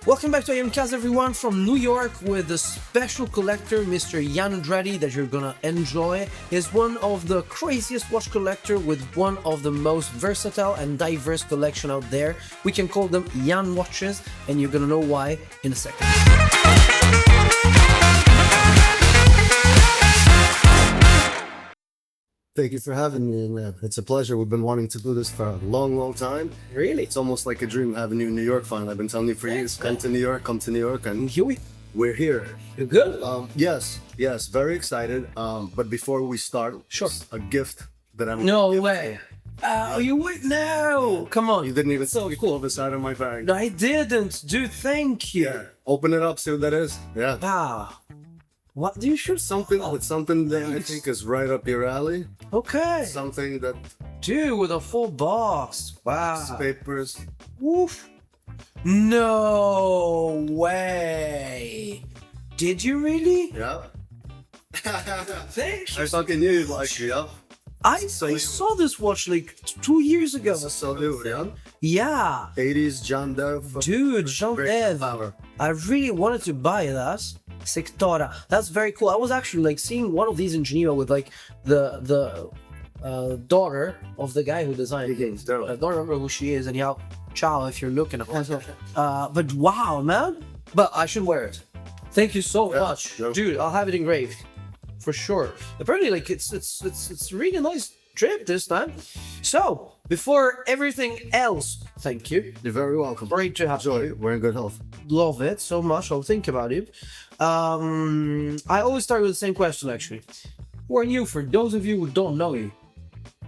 Welcome back to IamCasa, everyone, from New York with the special collector, Mr. Yandretti, that you're gonna enjoy. He's one of the craziest watch collector with one of the most versatile and diverse collection out there. We can call them Yan watches, and you're gonna know why in a second. Thank you for having me, man. It's a pleasure. We've been wanting to do this for a long time. Really? It's almost like a dream having you in New York finally. I've been telling you for years, come to New York, and Here we're here. you're good? Yes, very excited. But before we start, Sure. a gift that I'm... No way. Oh, you wait now. Come on. You didn't even So see cool. this out of my bag. No, I didn't. Dude, thank you. Yeah. Open it up, see what that is. Yeah. Ah. What do you shoot? Something that I think is right up your alley. Okay. Something that Dude, with a full box. Wow. papers. Woof. No way. Did you really? Yeah. Thank I you. fucking knew you'd like it, yeah. I saw this watch like 2 years ago. This is so new, yeah. Yeah. 80s John Dev. Dude, Jean Great Ev. power. I really wanted to buy that. Sectora. That's very cool. I was actually like seeing one of these in Geneva with like the daughter of the guy who designed it. I don't remember who she is. Anyhow, ciao if you're looking. But wow, man. But I should wear it. Thank you so much, yeah. dude. I'll have it engraved for sure. Apparently, like it's really nice trip this time. So before everything else, thank you. You're very welcome. Great to have Enjoy. you. We're in good health. Love it so much. I'll think about it. I always start with the same question, actually. Who are you, for those of you who don't know you?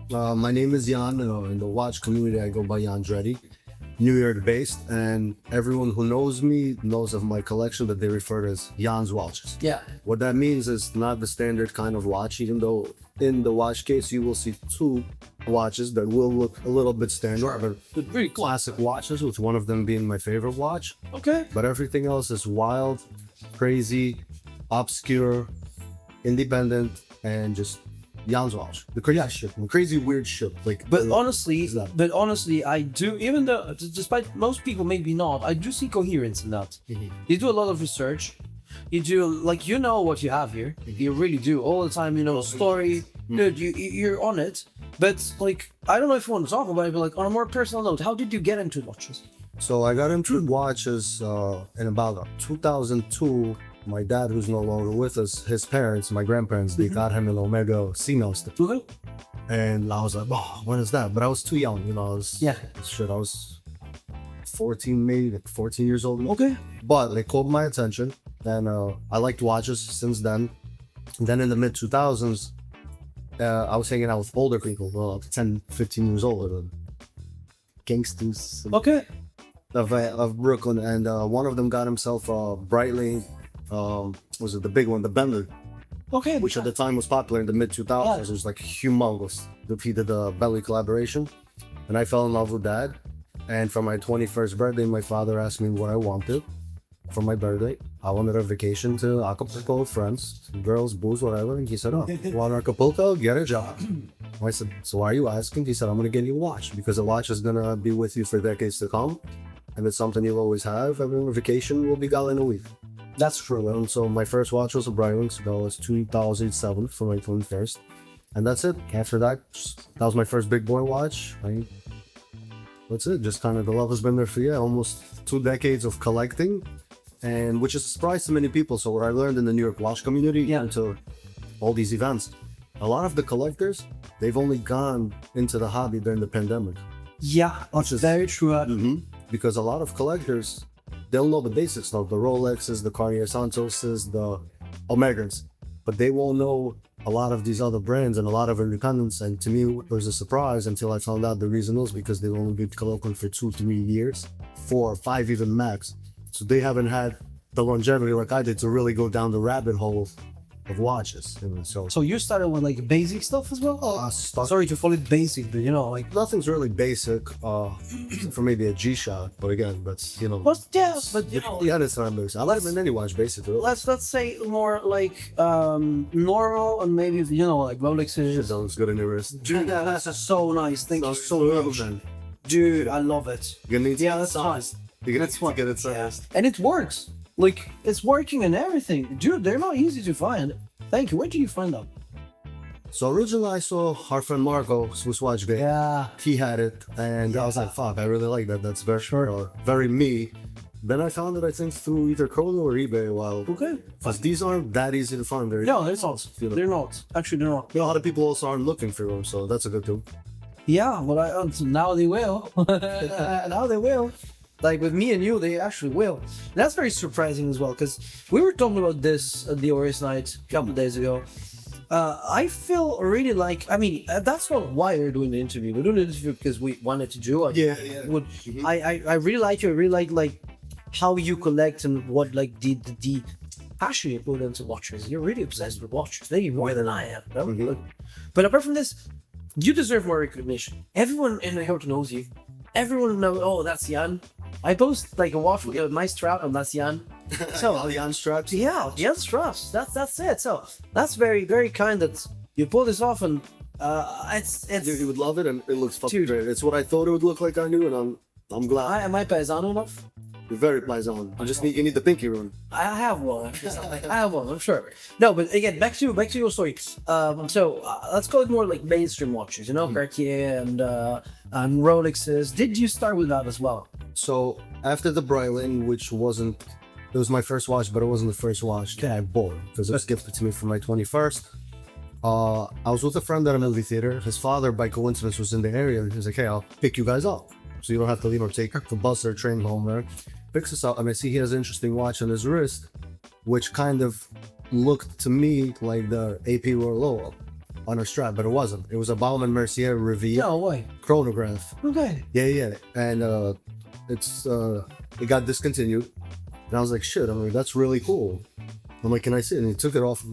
My name is Jan. In the watch community, I go by Yandretti. New York based, and everyone who knows me knows of my collection that they refer to as Jan's watches. Yeah. What that means is not the standard kind of watch, even though in the watch case you will see two watches that will look a little bit standard, but They're pretty cool. classic watches, with one of them being my favorite watch. Okay. But everything else is wild, crazy, obscure, independent, and just Jan's watch. The crazy shit, the crazy weird shit. Like, But honestly, that? I do, even though, despite most people maybe not, I do see coherence in that. Mhm. You do a lot of research. You do, like, you know what you have here. You really do. All the time, you know, story. Dude, you're on it. But, like, I don't know if you want to talk about it, but, like, on a more personal note, how did you get into watches? So I got into watches in about 2002. My dad, who's no longer with us, his parents, my grandparents, they got him an Omega C-Master. Okay. And I was like, oh, what is that? But I was too young, you know. I was 14, maybe like 14 years old. Okay. But they caught my attention, and I liked watches since then. And then in the mid 2000s, I was hanging out with older people, 10, 15 years older, gangsters Okay. of Brooklyn, and one of them got himself a Breitling. Was it the big one, the Bentley, Okay. which at the time was popular in the mid 2000s. It was like humongous. He did the Bentley collaboration, and I fell in love with that. And for my 21st birthday, my father asked me what I wanted for my birthday. I wanted a vacation to Acapulco with friends, girls, booze, whatever. And he said, oh, you want Acapulco? Get a job. I said, so why are you asking? He said, I'm going to get you a watch, because a watch is going to be with you for decades to come. And it's something you'll always have. I mean, a vacation will be gone in a week. That's true. And so my first watch was a Breitling, so that was 2007 for my 21st. And that's it. After that, that was my first big boy watch. That's it. Just kind of the love has been there for almost 2 decades of collecting, and which is a surprise to many people. So what I learned in the New York watch community, into all these events, a lot of the collectors, they've only gone into the hobby during the pandemic. Yeah, that's very true. Because a lot of collectors, they'll know the basics of the Rolexes, the Cartier Santoses, the Omegas, but they won't know a lot of these other brands and a lot of independents. And to me, it was a surprise until I found out the reason was because they've only been collecting for 2-3 years, 4 or 5 even max. So they haven't had the longevity like I did to really go down the rabbit hole of watches. So you started with like basic stuff as well? Sorry to call it basic, but you know, like nothing's really basic, for maybe a G-Shock, but again, that's, you know. but you know, yeah, that's not basic. I like them in any watch, basically. let's say more like normal, and maybe, you know, like Rolexes. Sounds good in your wrist. Dude, that's so nice. Thank you so much. Man. Dude, I love it. You need Yeah, that's nice. You That's to one. get it serviced. And it works. Like, it's working and everything. Dude, they're not easy to find. Thank you. Where did you find them? So originally I saw our friend Marco, Swiss Watch Guy. Yeah. He had it, and I was like, fuck, I really like that. That's very me. Then I found it, I think, through either Kodo or eBay a while. Okay. Because these aren't that easy to find. No, they're not. They're not. Actually, they're not. You know, a lot of people also aren't looking for them, so that's a good thing. Yeah, but now they will. Now they will. Like with me and you, they actually will. And that's very surprising as well, because we were talking about this at the Ori's night a couple of days ago. I feel really like, I mean, that's not why we're doing the interview. We're doing the interview because we wanted to do it. I really like you. I really like how you collect and what like the passion you put into watches. You're really obsessed with watches, maybe more than I am. No? But apart from this, you deserve more recognition. Everyone in New York knows you. Everyone knows, oh, that's Jan. I post like a watch with a nice strap, and that's Jan. So Jan straps. Yeah, Jan straps. That's it. So that's very, very kind that you pull this off, and it's. Dude, you would love it, and it looks fucking great. It's what I thought it would look like on you, and I'm glad. Am I paisano enough? You're very paisano. You need the pinky ring. I have one. I have one. I'm sure. No, but again, back to your story. So let's call it more like mainstream watches. You know, Cartier and Rolexes. Did you start with that as well? So after the Breitling, which wasn't, it was my first watch, but it wasn't the first watch that I bought because it was gifted to me for my 21st. I was with a friend at a movie theater. His father, by coincidence, was in the area, and he was like, "Hey, I'll pick you guys up, so you don't have to, take the bus or train home." There, picks us up, and I see he has an interesting watch on his wrist, which kind of looked to me like the AP Royal on her strap, but it wasn't. It was a Baumann Mercier Reville No way. chronograph. Okay. Yeah, and it got discontinued, and I was like, shit, that's really cool. I'm like, can I see it? And he took it off.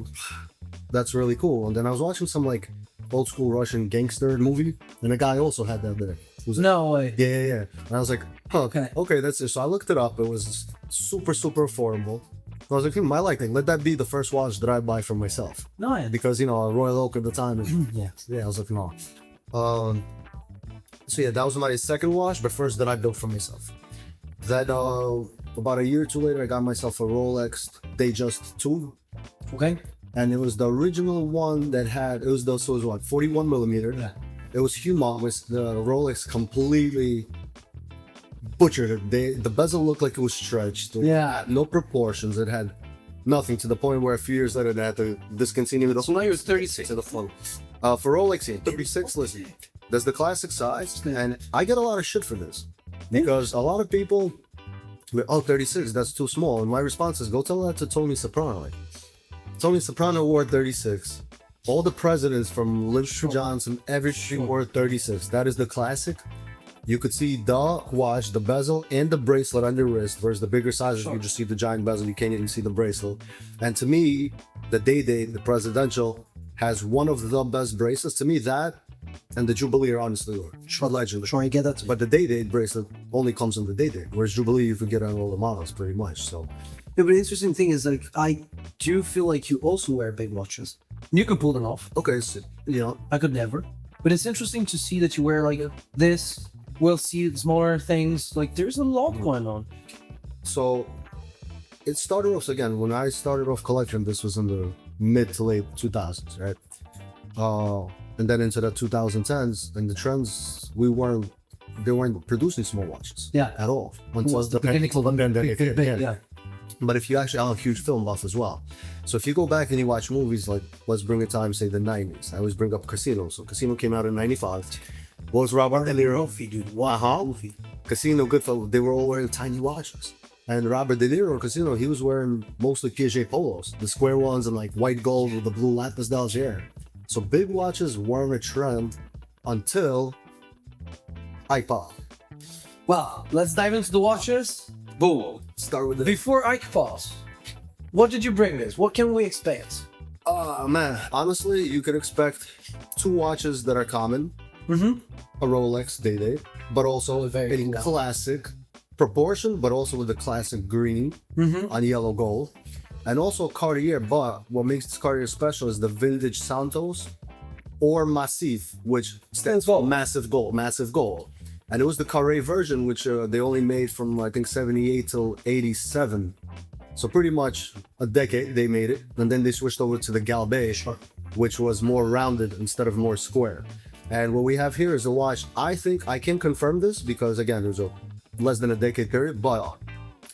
That's really cool. And then I was watching some like old school Russian gangster movie, and the guy also had that there. No way. Yeah. And I was like, huh, okay, that's it. So I looked it up. It was super affordable. I was like, I like that. Let that be the first watch that I buy for myself. No. Because Royal Oak at the time is yeah. I was like, no. So yeah, that was my second watch, but first that I built for myself. Then about a year or two later, I got myself a Rolex Datejust 2. Okay. And it was the original one that had, it was 41 millimeter. Yeah. It was humongous. The Rolex completely butchered it. The bezel looked like it was stretched. Yeah. No proportions. It had nothing, to the point where a few years later they had to discontinue it. So now you're 36. To the phone. For Rolex, 36, listen. There's the classic size, and I get a lot of shit for this. Because a lot of people, 36, that's too small. And my response is, go tell that to Tony Soprano. Tony Soprano wore 36. All the presidents from Lyndon Johnson, everything wore 36. That is the classic. You could see the watch, the bezel, and the bracelet on your wrist. Whereas the bigger sizes, you just see the giant bezel. You can't even see the bracelet. And to me, the Day-Day, the presidential, has one of the best bracelets. To me, that and the Jubilee are honestly a legend. Sure, I get that. But the Day-Day bracelet only comes on the Day-Day. Whereas Jubilee, you can get on all the models pretty much. So. Yeah, but the interesting thing is, like, I do feel like you also wear big watches. You can pull them off. Okay, so, I could never. But it's interesting to see that you wear like this. We'll see smaller things. Like, there's a lot going on. So it started off, again, when I started off collecting, this was in the mid to late 2000s, right? And then into the 2010s, and the trends, they weren't producing small watches. Yeah. At all. Until the pinnacle of the yeah. But if you actually, I'm a huge film buff as well. So if you go back and you watch movies like, let's bring a time, say the 90s. I always bring up Casino. So Casino came out in 95. What was Robert De Niro? Dude. Wow. Casino, Goodfellas, they were all wearing tiny watches. And Robert De Niro, Casino, he was wearing mostly Piaget polos, the square ones and like white gold with the blue lapis d'Alger. So big watches weren't a trend until iPod. Well, let's dive into the watches. Boom. Start with Before iPods, what did you bring this? What can we expect? Man, honestly, you could expect two watches that are common. Mm-hmm. A Rolex Day-Day, but also in classic proportion, but also with the classic green on yellow gold. And also Cartier, but what makes this Cartier special is the vintage Santos or Massif, which stands for massive gold. And it was the carré version, which they only made from, I think, 78 till 87. So pretty much a decade they made it. And then they switched over to the Galbe, which was more rounded instead of more square. And what we have here is a watch. I think I can confirm this because, again, there's a less than a decade period, but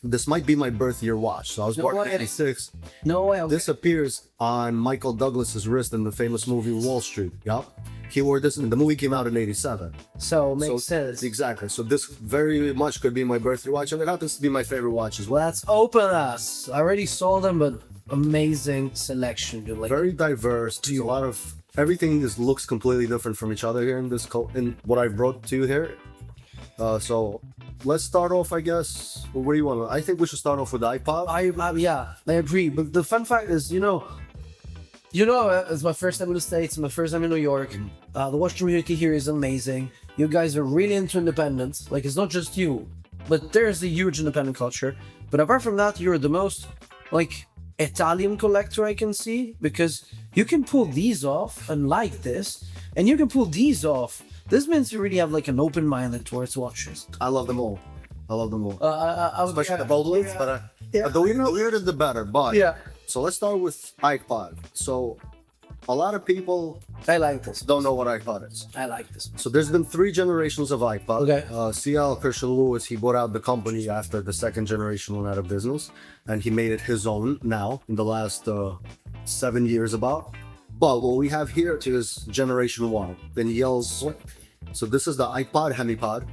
this might be my birth year watch. So I was born in 86. No way. Okay. This appears on Michael Douglas's wrist in the famous movie Wall Street. Yep. He wore this, and the movie came out in 87. So makes sense. Exactly. So this very much could be my birthday watch, and it happens to be my favorite watch as well. Let's open us. I already saw them, but amazing selection, dude. Like, very diverse. A lot of everything looks completely different from each other here in this in what I've brought to you here. So let's start off, I guess. What do you want? I think we should start off with the iPod. Yeah, I agree. But the fun fact is, it's my first time in the States, my first time in New York. The watch community here is amazing. You guys are really into independence. Like, it's not just you, but there's a huge independent culture. But apart from that, you're the most, like, Italian collector I can see, because you can pull these off and like this, and you can pull these off. This means you really have, like, an open mind towards watches. I love them all. Especially the bold ones, but the weirder the better. But yeah. So let's start with iPod. So a lot of people don't know what iPod is. I like this. So there's been 3 generations of iPod. Okay. CL Christian Lewis, he bought out the company after the 2nd generation went out of business, and he made it his own now in the last 7 years about. But what we have here is generation 1. Then yells. So this is the iPod Hemipod.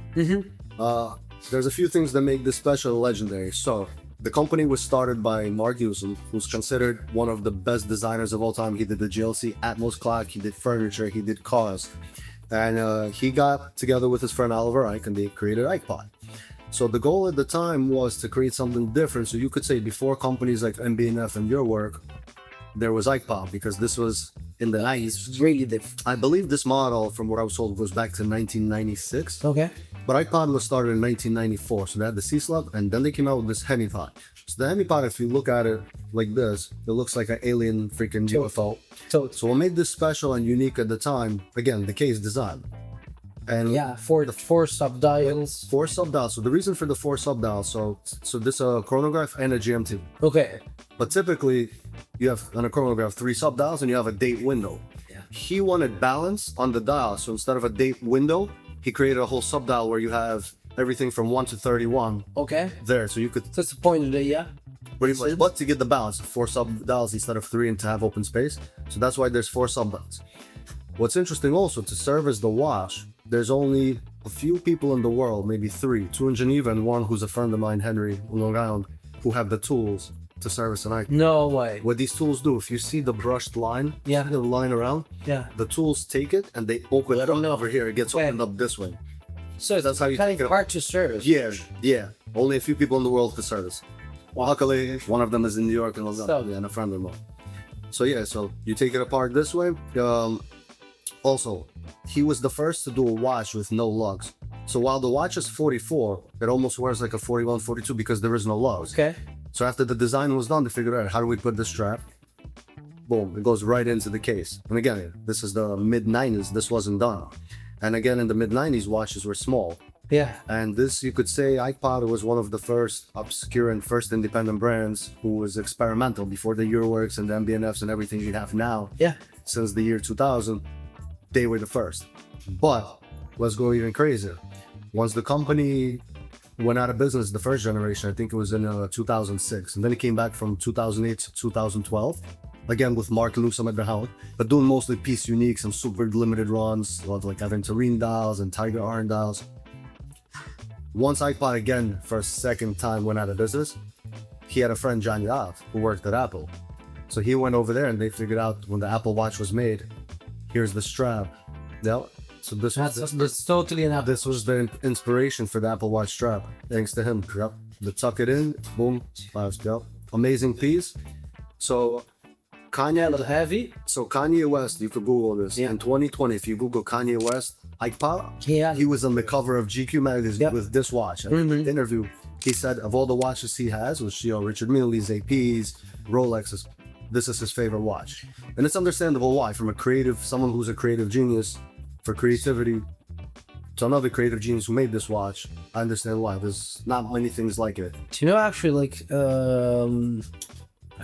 There's a few things that make this special and legendary. So the company was started by Mark Newsom, who's considered one of the best designers of all time. He did the GLC Atmos clock, he did furniture, he did cars. And he got together with his friend Oliver Ike, and they created iPod. So the goal at the time was to create something different. So you could say before companies like MB&F and Your Work, there was iPod, because this was in the 90s. It's really different. I believe this model, from what I was told, goes back to 1996. Okay. But iPod was started in 1994, so they had the C-Slug, and then they came out with this Hemipod. So the Hemipod, if you look at it like this, it looks like an alien freaking UFO. So what made this special and unique at the time, again, the case design. And yeah, for the 4 subdials. 4 subdials. So the reason for the 4 subdials, so this a chronograph and a GMT. Okay. But typically, you have on a chronograph 3 subdials and you have a date window. Yeah. He wanted balance on the dial, so instead of a date window, he created a whole subdial where you have everything from 1 to 31. Okay. There, so you could. So that's the point of it, yeah. Pretty much, but to get the balance, 4 subdials instead of 3, and to have open space. So that's why there's 4 subdials. What's interesting also, to service the watch, there's only a few people in the world, maybe 3, 2 in Geneva and 1 who's a friend of mine, Henry, Long Island, who have the tools to service an iPod. No way. What these tools do, if you see the brushed line, yeah, the line around, yeah, the tools take it and they open it up over here. It gets opened up this way. So that's how you kind of hard to service. Yeah. Only a few people in the world can service. Well, luckily, one of them is in New York and and a friend of mine. So yeah, so you take it apart this way. Also, he was the first to do a watch with no lugs. So while the watch is 44, it almost wears like a 41, 42 because there is no lugs. Okay. So after the design was done, they figured out, how do we put this strap? Boom, it goes right into the case. And again, this is the mid-90s, this wasn't done. And again, in the mid-90s, watches were small. Yeah. And this, you could say, iPod was one of the first obscure and first independent brands who was experimental before the Euroworks and the MB&Fs and everything you have now. Yeah. Since the year 2000, they were the first. But let's go even crazier. Once the company went out of business, the first generation, I think it was in 2006. And then it came back from 2008 to 2012. Again, with Mark Newsom at the helm, but doing mostly piece uniques and super limited runs, like Aventurine dials and Tiger Iron dials. Once iPod again, for a second time, went out of business, he had a friend, John Yav, who worked at Apple. So he went over there and they figured out when the Apple Watch was made, here's the strap. Yeah. So that's totally an Apple. This was the inspiration for the Apple Watch strap, thanks to him. Yep. The tuck it in, boom, yep. Amazing piece. So Kanye, a little heavy. So Kanye West, you could Google this. Yeah. In 2020, if you Google Kanye West iPod, yeah, he was on the cover of GQ magazine with this watch. And in the interview, he said of all the watches he has, which Richard Mille's, APs, Rolexes, this is his favorite watch. And it's understandable why. From someone who's a creative genius, for creativity, to another creative genius who made this watch, I understand why. There's not many things like it. Do you know actually like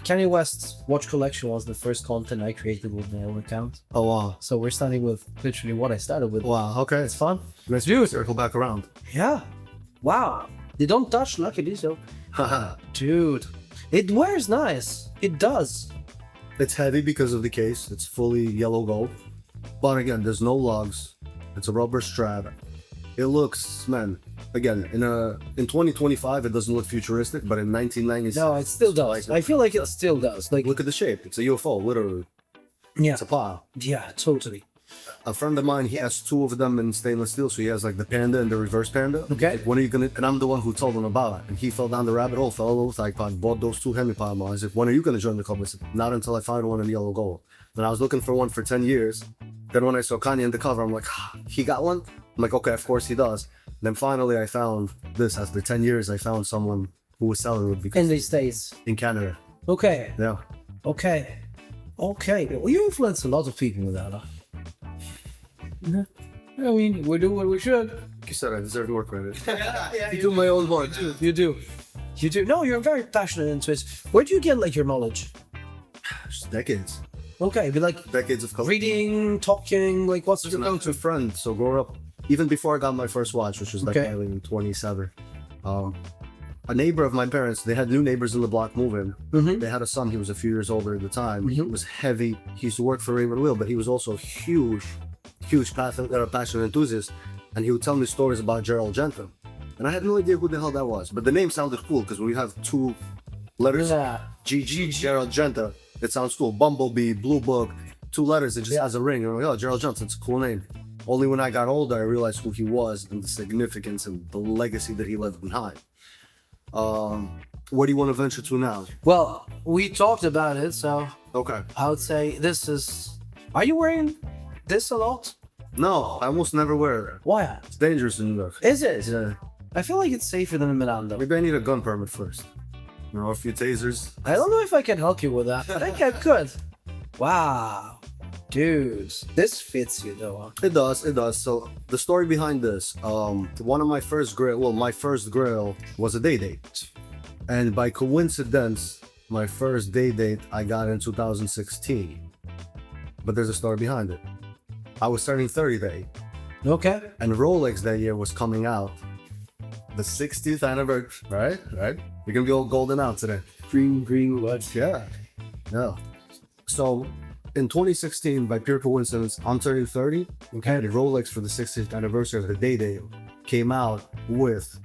Kanye West's watch collection was the first content I created with my own account. Oh wow. So we're starting with literally what I started with. Wow, okay. It's fun. Let's do it. Circle back around. Yeah. Wow. They don't touch, look at this though. Dude. It wears nice. It does. It's heavy because of the case. It's fully yellow gold. But again, there's no lugs. It's a rubber strap. It looks, man, again, in 2025, it doesn't look futuristic, but in 1990s, No, it still does. I feel like it still does. Like, look at the shape. It's a UFO, literally. yeah. It's a pile. Yeah, totally. A friend of mine, he has two of them in stainless steel, so he has like the Panda and the reverse Panda. Okay. Like, when are you gonna? And I'm the one who told him about it. And he fell down the rabbit hole, fell over like bought those two hemipalm. I said, when are you gonna join the club? I said, not until I find one in yellow gold. Then I was looking for one for 10 years. Then when I saw Kanye in the cover, I'm like, he got one? I'm like, okay, of course he does. Then finally I found this. After 10 years, I found someone who was selling it because In these states. in Canada. Okay. Yeah. Okay. Okay. Well, you influence a lot of people with that, huh? Yeah. I mean, we do what we should. You said I deserve more credit. Yeah, you do my own one too. You do. You do. No, you're very passionate into it. Where do you get like your knowledge? Just decades. Okay, be like Decades of culture. reading, talking, like what's your I was a friend, so growing up, even before I got my first watch, which was like Okay. in 27, a neighbor of my parents, they had new neighbors in the block moving. Mhm. They had a son, he was a few years older at the time. He was heavy. He used to work for Raymond Wheel, but he was also a huge passionate enthusiast. And he would tell me stories about Gerald Genta. And I had no idea who the hell that was. But the name sounded cool because when we have two letters, Yeah. GG, Gerald Genta, it sounds cool. Bumblebee, Blue Book, two letters, it just has a ring. And I'm like, oh, Gerald Genta, it's a cool name. Only when I got older, I realized who he was and the significance and the legacy that he left behind. Where do you want to venture to now? Well, we talked about it, so Okay. I would say this is. Are you wearing this a lot? No, I almost never wear it. Why? It's dangerous in New York. Is it? Yeah. I feel like it's safer than in Milan, though. Maybe I need a gun permit first. You know, a few tasers. I don't know if I can help you with that. I think I could. Wow. Dudes, this fits you though. Huh? It does. So the story behind this, one of my first grill was a day date. And by coincidence, my first day date I got in 2016. But there's a story behind it. I was turning 30 day, Okay. and Rolex that year was coming out. The 60th anniversary, right? You're gonna be all golden out today. Green, what? Yeah. So in 2016, by pure coincidence, I'm turning 30. Okay, the Rolex for the 60th anniversary of the day date came out with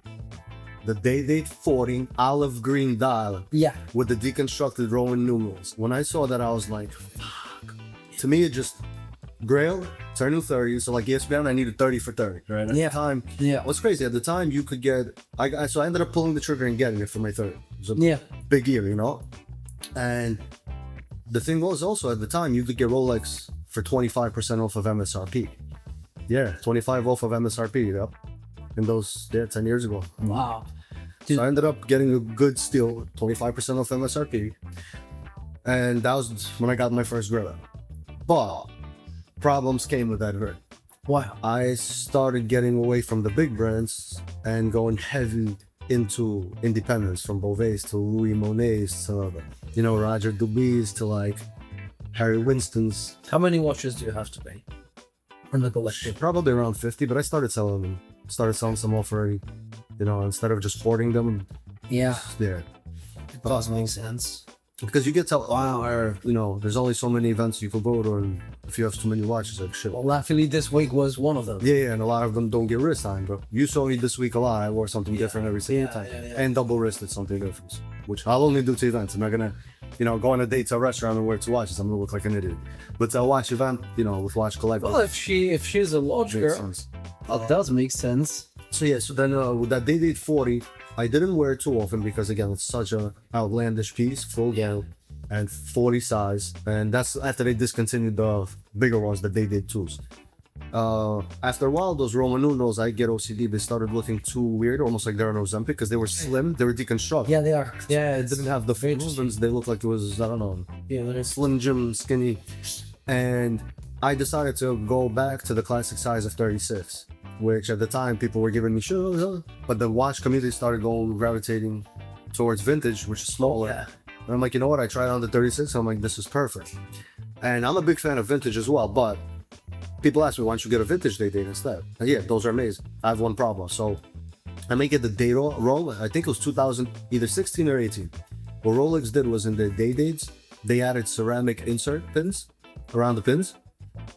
the day date 40 olive green dial Yeah. with the deconstructed Roman numerals. When I saw that, I was like, fuck. To me, it just Grail, turning 30. So like ESPN, I needed 30 for 30. Right. At Yeah. the time, Yeah. what's crazy, at the time you could get, so I ended up pulling the trigger and getting it for my 30. It was a Yeah. big year, you know? And the thing was also at the time you could get Rolex for 25% off of MSRP. Yeah, 25 off of MSRP, yep. In those, 10 years ago. Wow. So I ended up getting a good steal, 25% off MSRP. And that was when I got my first grill. But problems came with that grill. Wow. I started getting away from the big brands and going heavy into independence, from Beauvais to Louis Monet's to, Roger Dubé's to like Harry Winston's. How many watches do you have to pay on the collection? Probably around 50, but I started selling them. Started selling some off already, instead of just hoarding them. Yeah. Yeah. It does make sense. Because you get to, there's only so many events you could go to, and if you have too many watches, like shit. Well, luckily this week was one of them. Yeah, and a lot of them don't get wrist time, bro. You saw me this week a lot. I wore something different every single time. Yeah. And double wristed something different, which I'll only do to events. I'm not gonna, go on a date to a restaurant and wear two watches. I'm gonna look like an idiot. But to a watch event, with watch collector. Well, if she's a watch girl, that does make sense. So yeah, so then with that day date 40, I didn't wear it too often because again, it's such a outlandish piece, full gold, and 40 size. And that's after they discontinued the bigger ones, the day date 2s. After a while, those Roman numerals, I get OCD. They started looking too weird, almost like they're an Ozempic, because they were slim, they were deconstructed. Yeah, they are. Yeah, It didn't have the movements. They looked like it was, I don't know, Slim Jim, skinny. And I decided to go back to the classic size of 36. which at the time people were giving me shit, but the watch community started gravitating towards vintage, which is smaller. Yeah. And I'm like, you know what? I tried on the 36. I'm like, this is perfect. And I'm a big fan of vintage as well, but people ask me, why don't you get a vintage day date instead? And yeah, those are amazing. I have one problem. So I may get the date wrong. I think it was 2000, either 16 or 18. What Rolex did was in the day dates, they added ceramic insert pins around the pins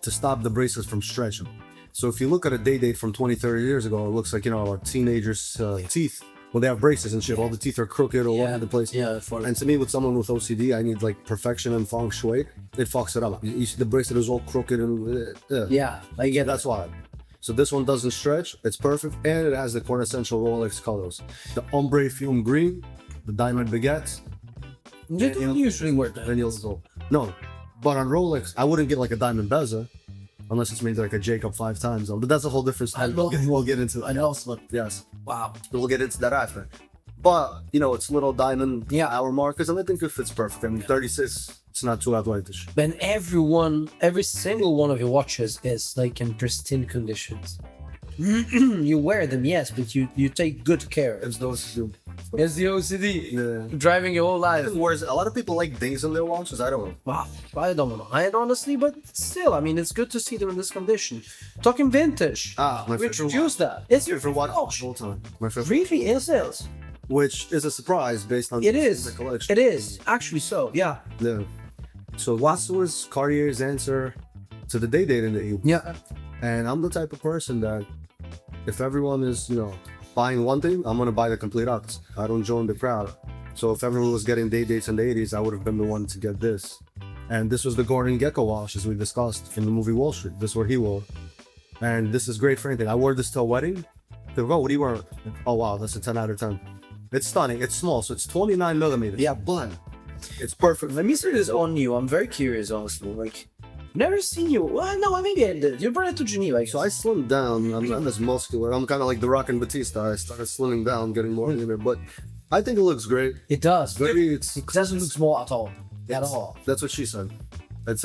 to stop the bracelets from stretching. So if you look at a day date from 20, 30 years ago, it looks like, you know, a teenager's teeth. Well, they have braces and shit. All the teeth are crooked or all over the place. Yeah. And to me, with someone with OCD, I need like perfection and feng shui. It fucks it up. You see the bracelet is all crooked and Yeah, I get that's why. So this one doesn't stretch. It's perfect, and it has the quintessential Rolex colors: the ombre fume green, the diamond baguettes. You don't usually wear that. And you'll go no, but on Rolex, I wouldn't get like a diamond bezel unless it's maybe like a Jacob 5 times. But that's a whole different story. We'll get into it. I know, but Yes. wow. We'll get into that after. But, you know, it's little diamond hour markers, and I think it fits perfect. I mean, 36, it's not too outlandish. Then every single one of your watches is like in pristine conditions. You wear them, yes, but you take good care. It's those two. It's the OCD driving your whole life. Whereas a lot of people like days on their watches, I don't know. Wow, I don't know. I honestly, but still, I mean, it's good to see them in this condition. Talking vintage. My We introduced that. It's your favorite watch watch. all time. My favorite. Really is it? Which is a surprise based on It is. the collection. It is actually so. Yeah. Yeah. So what's was Cartier's answer to the day date in the evening? Yeah. And I'm the type of person that if everyone is, you know, buying one thing, I'm gonna buy the complete opposite. I don't join the crowd. So if everyone was getting day dates in the 80s, I would have been the one to get this. And this was the Gordon Gekko watch, as we discussed in the movie Wall Street. This is what he wore. And this is great for anything. I wore this to a wedding. They go, what do you wear? Oh wow, that's a 10 out of 10. It's stunning. It's small, so it's 29 millimeters. Yeah, but It's perfect. let me see this on you. I'm very curious, honestly. Like, never seen you. Well, no, maybe I did. You brought it to Geneva. So I slimmed down. I'm not as muscular. I'm kind of like the Rock and Batista. I started slimming down, getting more leaner. But I think it looks great. It does. Very. It doesn't look small at all. At all. That's what she said. It's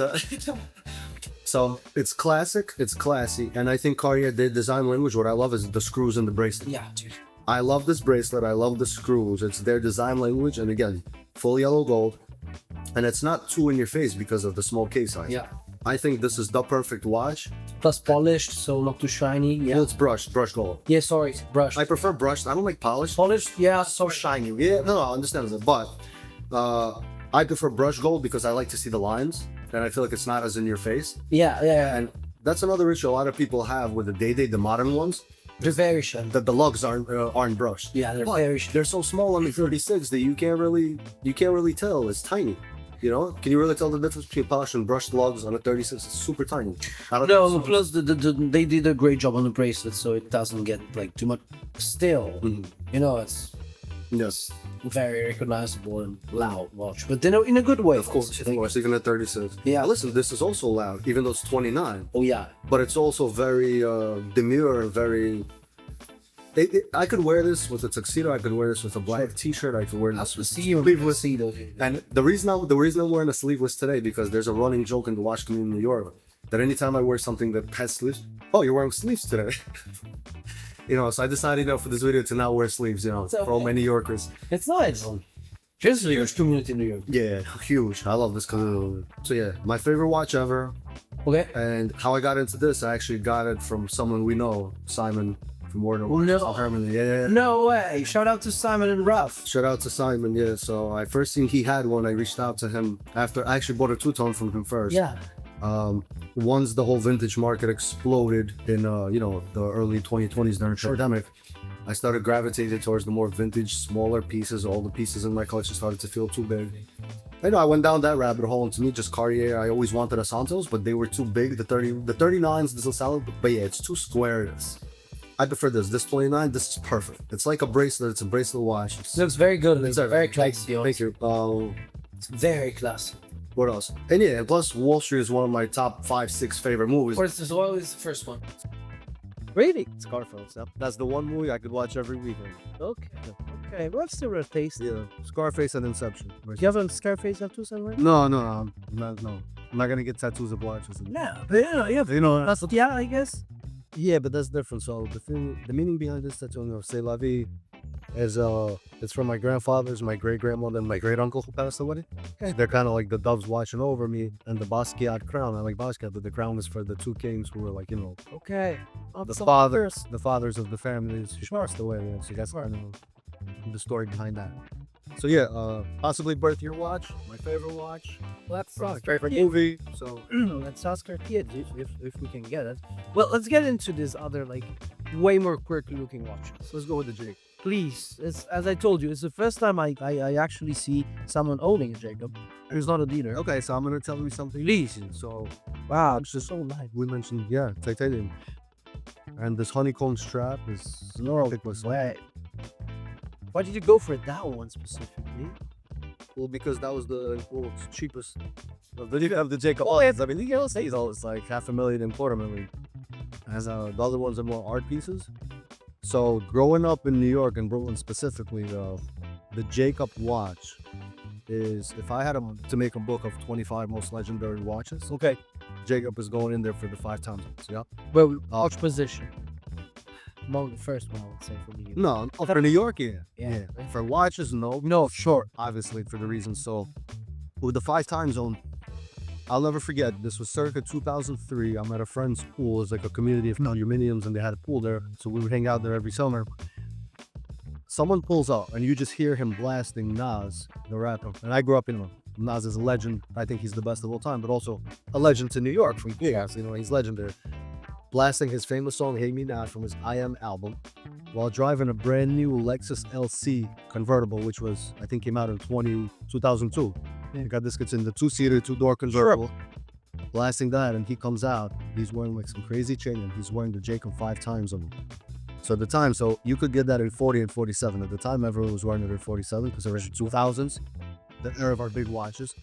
so it's classic. It's classy, and I think Cartier did design language. What I love is the screws and the bracelet. Yeah, dude. I love this bracelet. I love the screws. It's their design language, and again, full yellow gold, and it's not too in your face because of the small case size. Yeah. I think this is the perfect watch. Plus polished, so not too shiny. Yeah. Well, it's brushed gold. Yeah, sorry, brushed. I prefer brushed. I don't like polished. Polished, yeah, So sorry. shiny. Yeah, no, I understand that. But I prefer brush gold because I like to see the lines, and I feel like it's not as in your face. Yeah. And that's another issue a lot of people have with the day-date, the modern ones, They're very shiny. that the lugs aren't brushed. Yeah, they're But very shiny. they're so small on the 36 that you can't really tell. It's tiny. You know, can you really tell the difference between polished and brushed lugs on a 36? It's super tiny. I don't No, know. plus they did a great job on the bracelet, so it doesn't get like too much. Still, you know, it's Yes, very recognizable and loud watch, but in a good way, of course. Even at 36. Yeah. Listen, this is also loud, even though it's 29. Oh yeah, But it's also very demure, very. I could wear this with a tuxedo. I could wear this with a black T-shirt. I could wear this with sleeveless. sleeveless. And the reason I'm wearing a sleeveless today because there's a running joke in the watch community in New York that anytime I wear something that has sleeves, oh, you're wearing sleeves today. You know, so I decided, for this video to not wear sleeves. You know, okay. for all my New Yorkers. It's nice. There's a huge community in New York. Yeah, huge. I love this color. So yeah, my favorite watch ever. Okay. And how I got into this, I actually got it from someone we know, Simon from Warner. Oh, no. Harmony. Yeah. No way. Shout out to Simon and Ruff. Shout out to Simon, yeah. So I first seen he had one. I reached out to him after I actually bought a two-tone from him first. Yeah. Once the whole vintage market exploded in the early 2020s during the pandemic, I started gravitating towards the more vintage, smaller pieces. All the pieces in my collection started to feel too big. I know I went down that rabbit hole, and to me, just Cartier. I always wanted a Santos, but they were too big. The 39s, this is solid, but yeah, it's too square. I prefer this. This 29, this is perfect. It's like a bracelet. It's a bracelet watch. It looks very good. It's very classy. Thank you. It's very classy. What else? And yeah, and plus Wall Street is one of my top 5-6 favorite movies. What is the first one? Really? Scarface. Yep. That's the one movie I could watch every weekend. Okay. Well, it's still a taste. Yeah, Scarface and Inception. You have a Scarface tattoo somewhere? No. I'm not gonna get tattoos of watches. No, but yeah, You know, that's, yeah, I guess. Yeah, but that's different. So the meaning behind this tattoo, c'est la vie, is it's from my grandfather's, my great grandmother, and my great uncle who passed away. Okay. They're kind of like the doves watching over me, and the Basquiat crown. I like Basquiat, but the crown is for the two kings who were like, Okay. the fathers of the families who passed away. Yeah, so that's kind of the story behind that. So yeah, possibly birth year watch, my favorite watch. Let's Favorite movie. So let's ask Cartier if we can get it. Well, let's get into this other like way more quirky looking watches. let's go with the Jake. Please, it's as I told you, it's the first time I actually see someone owning a Jacob. Who's not a dealer. Okay, so I'm gonna tell you something. Please. So Wow, it's just so nice. we mentioned titanium, and this honeycomb strap is ridiculous. Wait. Why did you go for that one specifically? Well, because that was the world's cheapest. Then you have the Jacob. Oh, I mean, you say it's like $500,000 and $250,000. As the other ones are more art pieces. So growing up in New York and Brooklyn specifically, the Jacob watch is, if I had to make a book of 25 most legendary watches, Okay. Jacob is going in there for the 5 times. Yeah. Well, watch position. Among the first one, I would say for me. No, for New York, yeah. Yeah. For watches, no. No, sure. Obviously, for the reason. So with the 5 time zone, I'll never forget. This was circa 2003. I'm at a friend's pool. It's like a community of condominiums, and they had a pool there. So we would hang out there every summer. Someone pulls up, and you just hear him blasting Nas, the rapper. And I grew up in Nas is a legend. I think he's the best of all time, but also a legend to New York from years. He's legendary. Blasting his famous song "Hate Me Not" from his I Am album, while driving a brand new Lexus LC convertible, which was, I think, came out in 2002. You got this, gets in the 2-seater, 2-door convertible. Sure. Blasting that, and he comes out. He's wearing like some crazy chain, and he's wearing the Jacob 5 times on him. So at the time, you could get that in 40 and 47. At the time, everyone was wearing it in 47 because it was 2000s, the era of our big watches.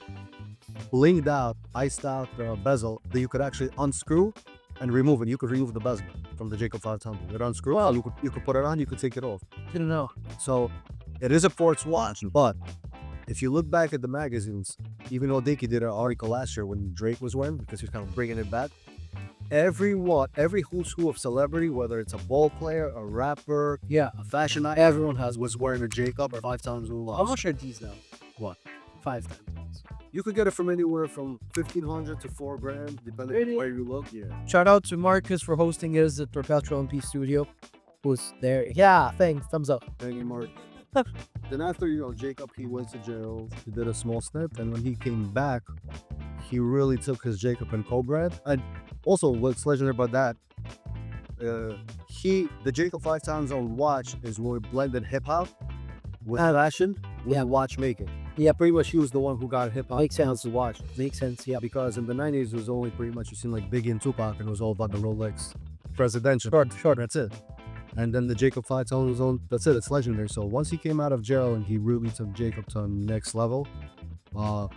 Blinged out, iced out bezel that you could actually unscrew and remove it. You could remove the bezel from the Jacob 5 times. It unscrew. Well, you could put it on. You could take it off. Didn't know. So it is a sports watch, but if you look back at the magazines, even though Dickie did an article last year when Drake was wearing, because he was kind of bringing it back, every who's who of celebrity, whether it's a ball player, a rapper, a fashion icon, everyone was wearing a Jacob or 5 times watch. How much are these now? What? 5 times. You could get it from anywhere from $1,500 to $4,000, depending on where you look. Yeah. Shout out to Marcus for hosting us at Perpetual MP Studio. Who's there? Yeah, thanks. Thumbs up. Thank you, Mark. Then after, Jacob, he went to jail. He did a small stint, and when he came back, he really took his Jacob and co-brand. And also, what's legendary about that, the Jacob 5 times on watch is where he blended hip-hop with fashion with watchmaking. Yeah, Pretty much he was the one who got hip-hop. Makes sense. To watch. Makes sense, yeah. Because in the 90s, it was only pretty much, you seen like Biggie and Tupac, and it was all about the Rolex presidential. Sure. That's it. And then the Jacob 5 tone was on. That's it. It's legendary. So once he came out of jail and he really took Jacob to the next level, so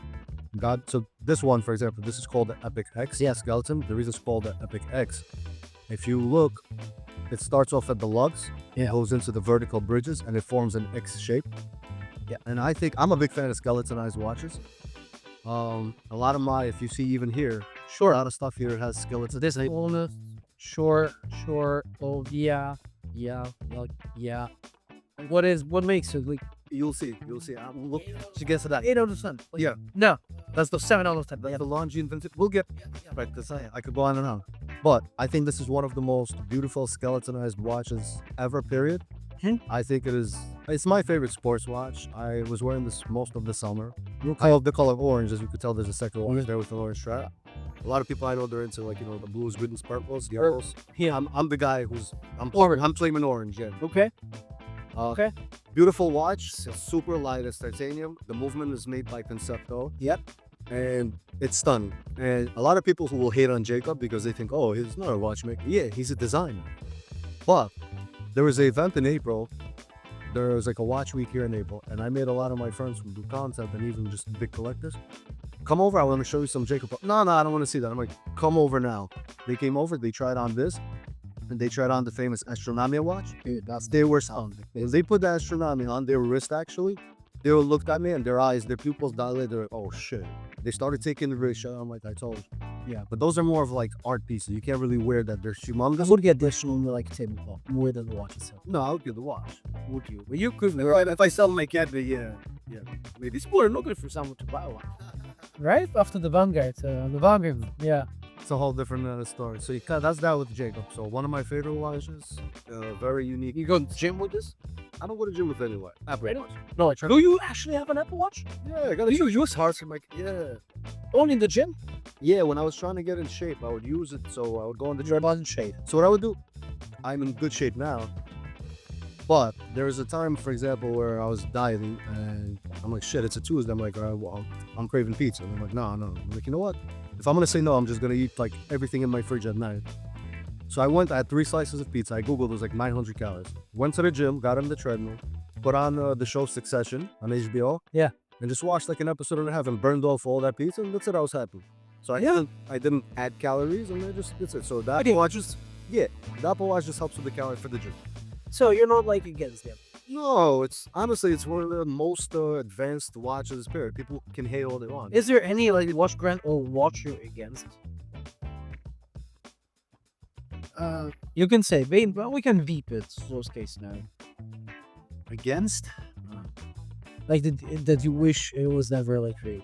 this one, for example, this is called the Epic X. Yeah. Skeleton. The reason it's called the Epic X, if you look, it starts off at the lugs, goes into the vertical bridges, and it forms an X shape. Yeah. And I think I'm a big fan of skeletonized watches. A lot of if you see even here, a lot of stuff here has skeletons. This is sure. Oh, yeah. What makes it like? You'll see. Look, she gets to that. 8 out of 10. Yeah. No, that's the 7 out of 10. That's the Longi Invincible. We'll get right to say. I could go on and on. But I think this is one of the most beautiful skeletonized watches ever, period. I think it's my favorite sports watch. I was wearing this most of the summer. I love the color orange. As you could tell, there's a second orange there with the orange strap. A lot of people I know, they're into the blues, green, and purples, the yellows. Yeah, I'm the guy I'm flaming orange, yeah. Okay. Beautiful watch, super light as titanium. The movement is made by Concepto. Yep. And it's stunning. And a lot of people who will hate on Jacob because they think, oh, he's not a watchmaker. Yeah, he's a designer. But there was an event in April. There was like a watch week here in April, and I made a lot of my friends who do content and even just big collectors. Come over, I want to show you some Jacob. No, I don't want to see that. I'm like, come over now. They came over, they tried on this, and they tried on the famous Astronomia watch. They were sound. They put the Astronomia on their wrist, actually. They looked at me, and their eyes, their pupils dilated. They're like, oh shit. They started taking the wrist shot. I'm like, I told you. Yeah, but those are more of like art pieces. You can't really wear that. They're I humongous. would get this one like a tablecloth more than the watch itself. No, I would get the watch. Would you? But you could, right? If I sell my cat, yeah. Maybe it's more looking for someone to buy one. Right after the Vanguard, yeah. It's a whole different story. So that's that with Jacob. So one of my favorite watches, very unique. You go to the gym with this? I don't go to gym with anyone. Apple Watch. No, do you actually have an Apple Watch? Yeah, I gotta use hard. I'm like, yeah. Only in the gym? Yeah, when I was trying to get in shape, I would use it. So I would go in the You're gym. about in shape. So what I would do, I'm in good shape now. But there was a time, for example, where I was dieting and I'm like, shit, it's a Tuesday. I'm like, all right, well, I'm craving pizza. And I'm like, no. I'm like, you know what? If I'm gonna say no, I'm just gonna eat like everything in my fridge at night. So I had 3 slices of pizza. I Googled, it was like 900 calories. Went to the gym, got on the treadmill, put on the show Succession on HBO. Yeah. And just watched like an episode and a half and burned off all that pizza, and that's it. I was happy. So I didn't add calories, and that's it. So the Apple Watch the Apple Watch just helps with the calories for the gym. So you're not like against them? No, it's honestly one of the most advanced watches period. People can hate all they want. Is there any like watch brand or watch you're against? You can say, but we can beep it. Worst case scenario. Against? Like that you wish it was never like created.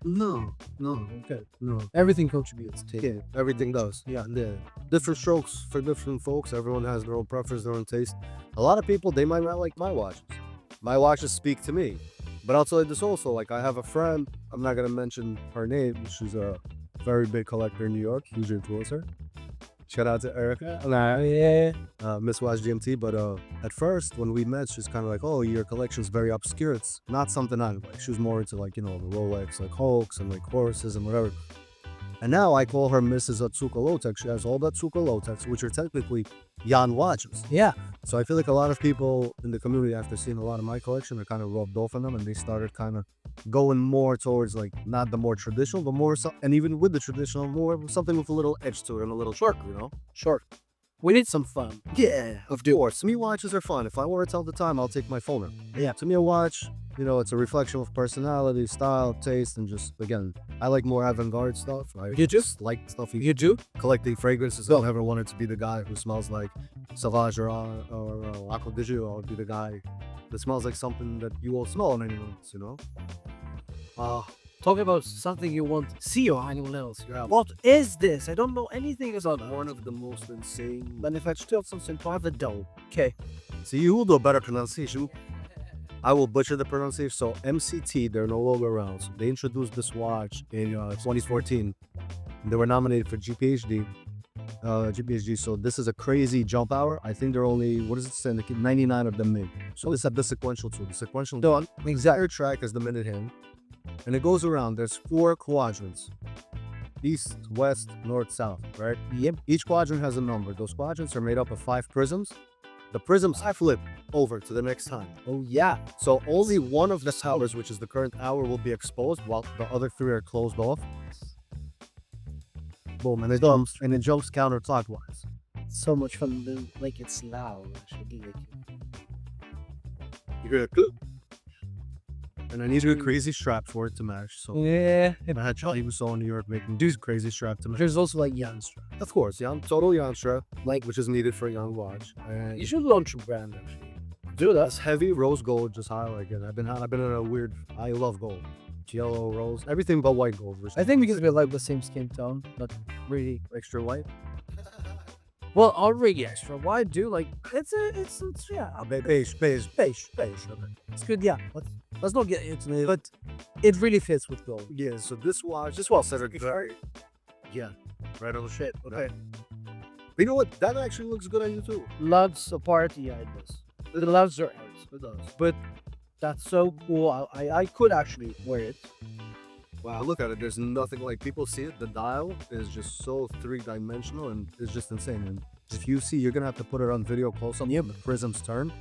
No. Okay. No. Everything contributes to it. Yeah, everything does. Yeah. Different strokes for different folks. Everyone has their own preference, their own taste. A lot of people, they might not like my watches. My watches speak to me. But I'll tell you this also, like I have a friend, I'm not gonna mention her name, she's a very big collector in New York, huge influencer. Shout out to Erica. Miss Watch GMT. But at first, when we met, she's kind of like, oh, your collection's very obscure. It's not something I like. She was more into like, the Rolex, like Hulks and like horses and whatever. And now I call her Mrs. Atsuka Lotex. She has all the Atsuka Lotex, which are technically Jan watches. Yeah. So I feel like a lot of people in the community, after seeing a lot of my collection, are kind of rubbed off on them, and they started kind of going more towards like not the more traditional, but more and even with the traditional, more something with a little edge to it and a little short, Short. We need some fun. Yeah, of course. To me, watches are fun. If I want to tell the time, I'll take my phone. Yeah. To me, a watch, it's a reflection of personality, style, taste, and just, again, I like more avant-garde stuff. You just like stuff. You do? Collecting fragrances. I never wanted to be the guy who smells like Sauvage or Acqua di Gio. I'll be the guy that smells like something that you won't smell on anyone else, Talking about something you won't see on anyone else. What is this? I don't know anything about that. One of the most insane. Manufactured something private though. Okay. See, you will do a better pronunciation. I will butcher the pronunciation. So MCT, they're no longer around. So they introduced this watch in 2014. They were nominated for GPHD. So this is a crazy jump hour. I think there are only, 99 of them made. So it's at the sequential too. The sequential done. Exact track as the minute hand. And it goes around. There's 4 quadrants. East, west, north, south, right? Yep. Each quadrant has a number. Those quadrants are made up of 5 prisms. The prisms flip over to the next time. Oh yeah. So only one of the towers, which is the current hour, will be exposed while the other 3 are closed off. Boom, and it jumps counterclockwise. So much fun. Like it's loud. Actually, You hear a clip. And I need a crazy strap for it to match. So yeah. I had Charlie Musso in New York making these crazy strap to match. There's also like Jan strap. Of course, total Jan strap, which is needed for a young watch. You should launch a brand actually. Do that. That's heavy rose gold, just highlight it. I've been in a weird. I love gold, yellow, rose, everything but white gold. I think because we like the same skin tone, not really extra white. Well, already extra white, dude. Like it's yeah. Beige. Okay. It's good, yeah. Let's not get into it, but it really fits with gold. Yeah. So this watch, well said. Yeah. Right on the shit. Okay. But you know what? That actually looks good on you too. Lugs apart, yeah, it does. The lugs are out. It does. But that's so cool. I could actually wear it. Wow, look at it. There's nothing like people see it. The dial is just so 3-dimensional and it's just insane. And if you see, you're gonna have to put it on video close up. Yep. The prisms turn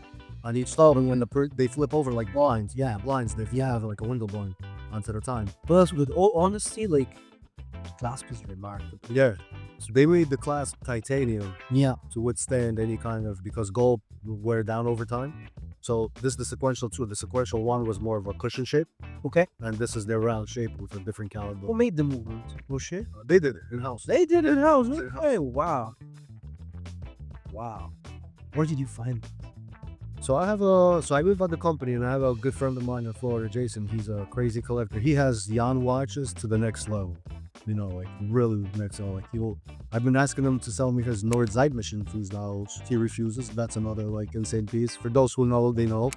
on each side, and when they flip over like blinds. Yeah, blinds. If you have like a window blind onto the time. But with all honesty, like the clasp is remarkable. Yeah. So they made the clasp titanium. Yeah. To withstand any kind of, because gold will wear down over time. So this is the sequential 2. The sequential 1 was more of a cushion shape, Okay. and this is their round shape with a different caliber. Who made the movement? Oh shit. They did it in-house. They did it in-house. Did it in-house. Hey, wow. Wow. Where did you find it? So I live at the company, and I have a good friend of mine in Florida, Jason. He's a crazy collector. He has Jan watches to the next level. You know, like really next level. Like I've been asking him to sell me his Nord Zeitmachine fuse now, which he refuses. That's another like insane piece. For those who know, they know.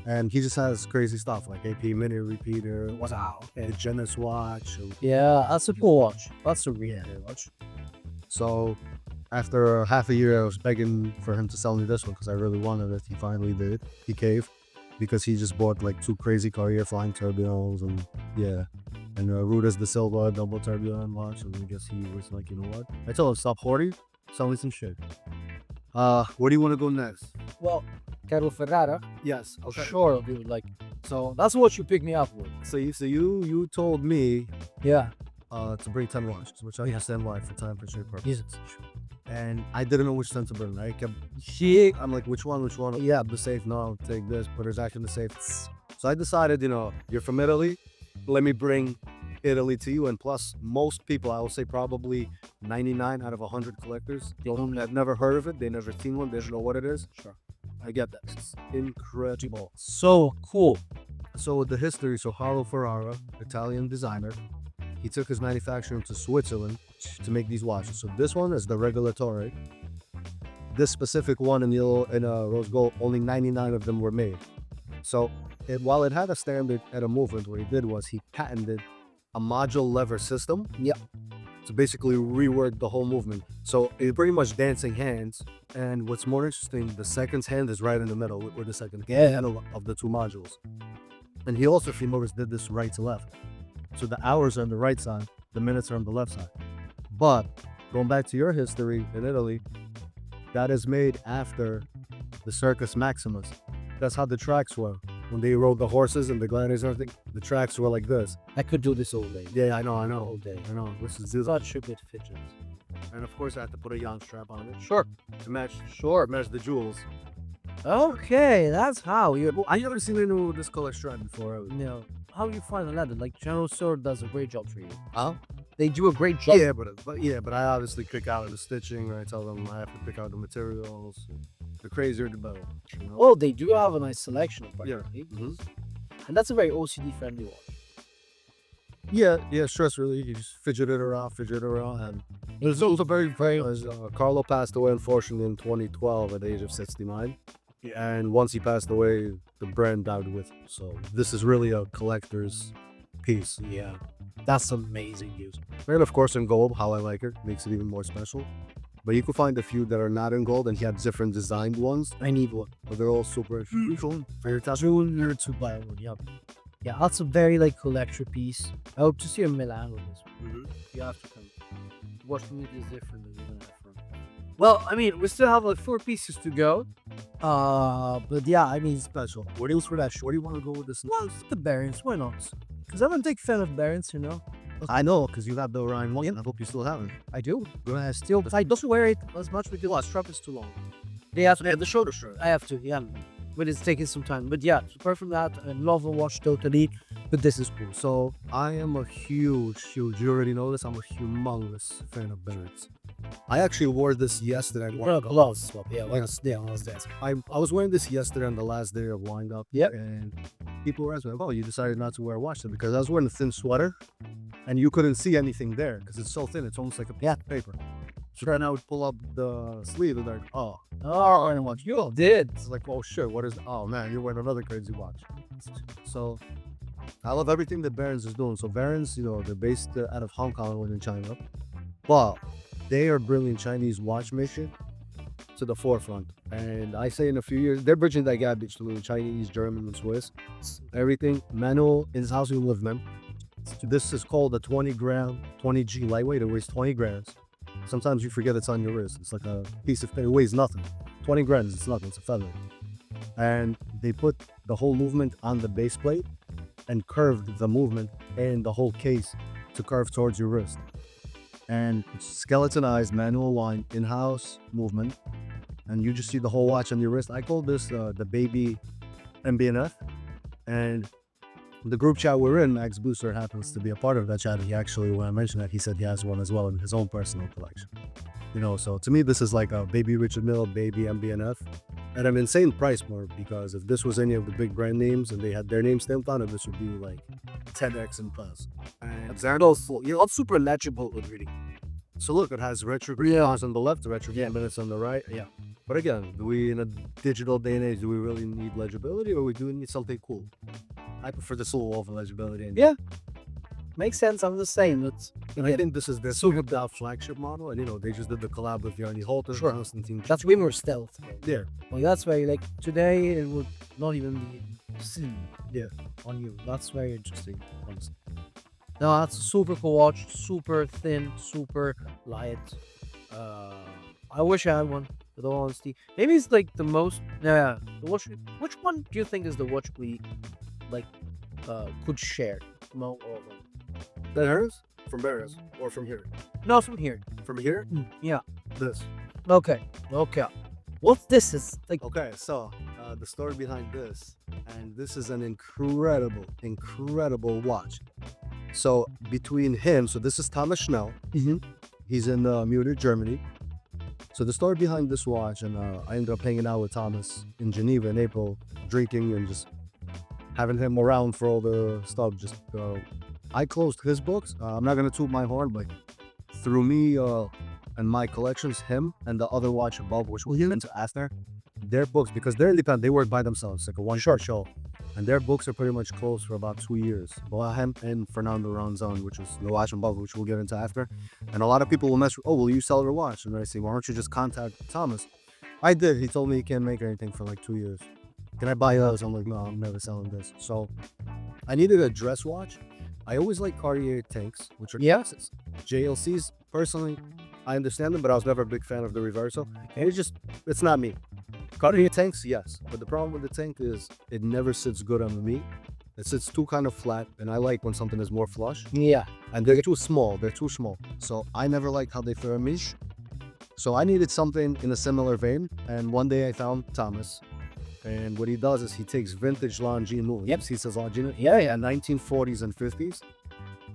And he just has crazy stuff like AP mini repeater, Wow. a Genesis watch. Yeah, that's a cool watch. That's a really good watch. So after half a year, I was begging for him to sell me this one because I really wanted it. He finally did. He caved because he just bought like 2 crazy Cartier flying tourbillons and yeah. And Ruda's the Silva double tourbillon watch. And I guess he was like, you know what? I told him, stop hoarding, sell me some shit. Where do you want to go next? Well, Carlo Ferrara, Yes. Okay. sure, dude. Like, so that's what you picked me up with. So you told me Yeah. to bring 10 watches, which I understand why for time for shape purpose. Jesus. And I didn't know which 10 to bring. I kept Shit. I'm like, which one? Yeah, the safe. No, take this. But there's actually the safe. So I decided, you know, you're from Italy. Let me bring Italy to you. And plus, most people, I will say probably 99 out of 100 collectors, have never heard of it. They never seen one. They don't know what it is. Sure. I get that. It's incredible. So cool. So the history, so Carlo Ferrara, Italian designer, he took his manufacturing to Switzerland to make these watches. So this one is the Regulatore. This specific one in rose gold, only 99 of them were made. So while it had a standard at a movement, what he did was he patented a module lever system. Yep. To basically rework the whole movement. So it's pretty much dancing hands. And what's more interesting, the second hand is right in the middle, where the second hand of the 2 modules. And he also, if you notice, did this right to left. So the hours are on the right side, the minutes are on the left side. But going back to your history in Italy, that is made after the Circus Maximus. That's how the tracks were. When they rode the horses and the gladiators and everything, the tracks were like this. I could do this all day. Yeah, I know. All day. I know. This is Such a bit fidget. and of course I had to put a yarn strap on it Sure. to match Sure. the jewels. Okay, that's how you. Well, I never seen anyone with this color strap before. You know, how you find a leather? Like General Store does a great job for you. Huh? They do a great job. Yeah, but I obviously pick out the stitching. I tell them I have to pick out the materials. The crazier the better. You know? Well, they do have a nice selection of Yeah. apparently. And that's a very OCD friendly watch. Yeah, stress relief. You just fidget it around, and it's also very famous. Carlo passed away, unfortunately, in 2012 at the age of 69. And once he passed away, the brand died with him. So this is really a collector's piece. Yeah. That's amazing news. And of course in gold, how I like it, makes it even more special. But you can find a few that are not in gold, and he had different designed ones. I need one. But they're all super beautiful. Very touching. Junior to buy one, yeah. Yeah, that's a very like collector piece. I hope to see a Milan with this one. You have to come. Watch me is different than even that from. Well, I mean, we still have like 4 pieces to go. But yeah, I mean, Special. What else for that? Where do you want to go with this? well, it's the Barons, why not? Because I'm a big fan of Barons, you know. I know, because you have the Orion one. I hope you still have it. I do. Still, but I don't wear it as much because the strap is too long. Yeah, the shoulder strap. I have to, yeah. But it's taking some time. But yeah, apart from that, I love the watch totally. But this is cool. So I am a huge, you already know this, I'm a humongous fan of Barons. I actually wore this yesterday. Gloves. Yeah, when I was there. I was wearing this yesterday on the last day of wind up. Yep. And people were asking, oh, you decided not to wear a watch then? Because I was wearing a thin sweater and you couldn't see anything there because it's so thin. It's almost like a piece of paper. So then I would pull up the sleeve and like, oh, and what you did. it's like, oh shit, what is, oh man, you're wearing another crazy watch. So I love everything that Barons is doing. So Barons, you know, they're based out of Hong Kong and in China. But they are bringing Chinese watchmaking to the forefront. And I say in a few years, they're bridging that gap between Chinese, German, and Swiss. Everything manual in his house you live, man. This is called a 20-gram, 20G lightweight. It weighs 20 grams. Sometimes you forget it's on your wrist. It's like a piece of paper. It weighs nothing. 20 grams, it's nothing. It's a feather. And they put the whole movement on the base plate and curved the movement and the whole case to curve towards your wrist. And it's skeletonized manual line in-house movement. and you just see the whole watch on your wrist. I call this the baby MBNF, and the group chat we're in, Max Booster happens to be a part of that chat. He actually, when I mentioned that, he said he has one as well in his own personal collection. You know, so to me, this is like a baby Richard Mille, baby MBNF, at an insane price point, because if this was any of the big brand names and they had their name stamped on it, this would be like 10x and plus. And they're also, you know, it's super legible with reading. So look, it has retro cameras on the left, retro minutes on the right. Yeah. But again, do we, in a digital day and age, do we really need legibility, or we do need something cool? I prefer the soul over legibility. Yeah. Makes sense. I'm just saying that. I think this is their super flagship model, and you know they just did the collab with Yarny Holter, Constantine. That's way more stealth. Yeah. Like that's why, like today, it would not even be seen. Yeah. On you. That's very interesting. Honestly. No, that's a super cool watch. Super thin, super light. I wish I had one. With all honesty, maybe it's like the most. Yeah. The watch. Which one do you think is the watch we like could share? All of them. That hers? From Barris or from here? No, from here. From here? Yeah. This. Okay. What's this is like? Okay, so the story behind this, and this is an incredible watch. So between him, so this is Thomas Schnell. He's in Munich, Germany. So the story behind this watch, and I ended up hanging out with Thomas in Geneva in April, drinking and just having him around for all the stuff. Just I closed his books. I'm not gonna toot my horn, but through me and my collections, him and the other watch above, which we'll get into after, their books, because they're independent, they work by themselves, like a one-shot show, and their books are pretty much closed for about 2 years. Well, him and Fernando Ronzon, which is the watch above, which we'll get into after. And a lot of people will mess with, oh, will you sell your watch? And I say, why don't you just contact Thomas? I did. He told me he can't make anything for like 2 years. Can I buy those? I'm like, no, I'm never selling this. So I needed a dress watch. I always like Cartier tanks, which are classics. JLCs, personally, I understand them, but I was never a big fan of the reversal. And it's not me. Cartier tanks, yes. But the problem with the tank is it never sits good on the meat. It sits too kind of flat, and I like when something is more flush. Yeah. And they're too small. So I never liked how they fit on me. So I needed something in a similar vein. And one day I found Thomas. And what he does is he takes vintage Longines. Yep. He says Longines. Yeah. 1940s and 50s.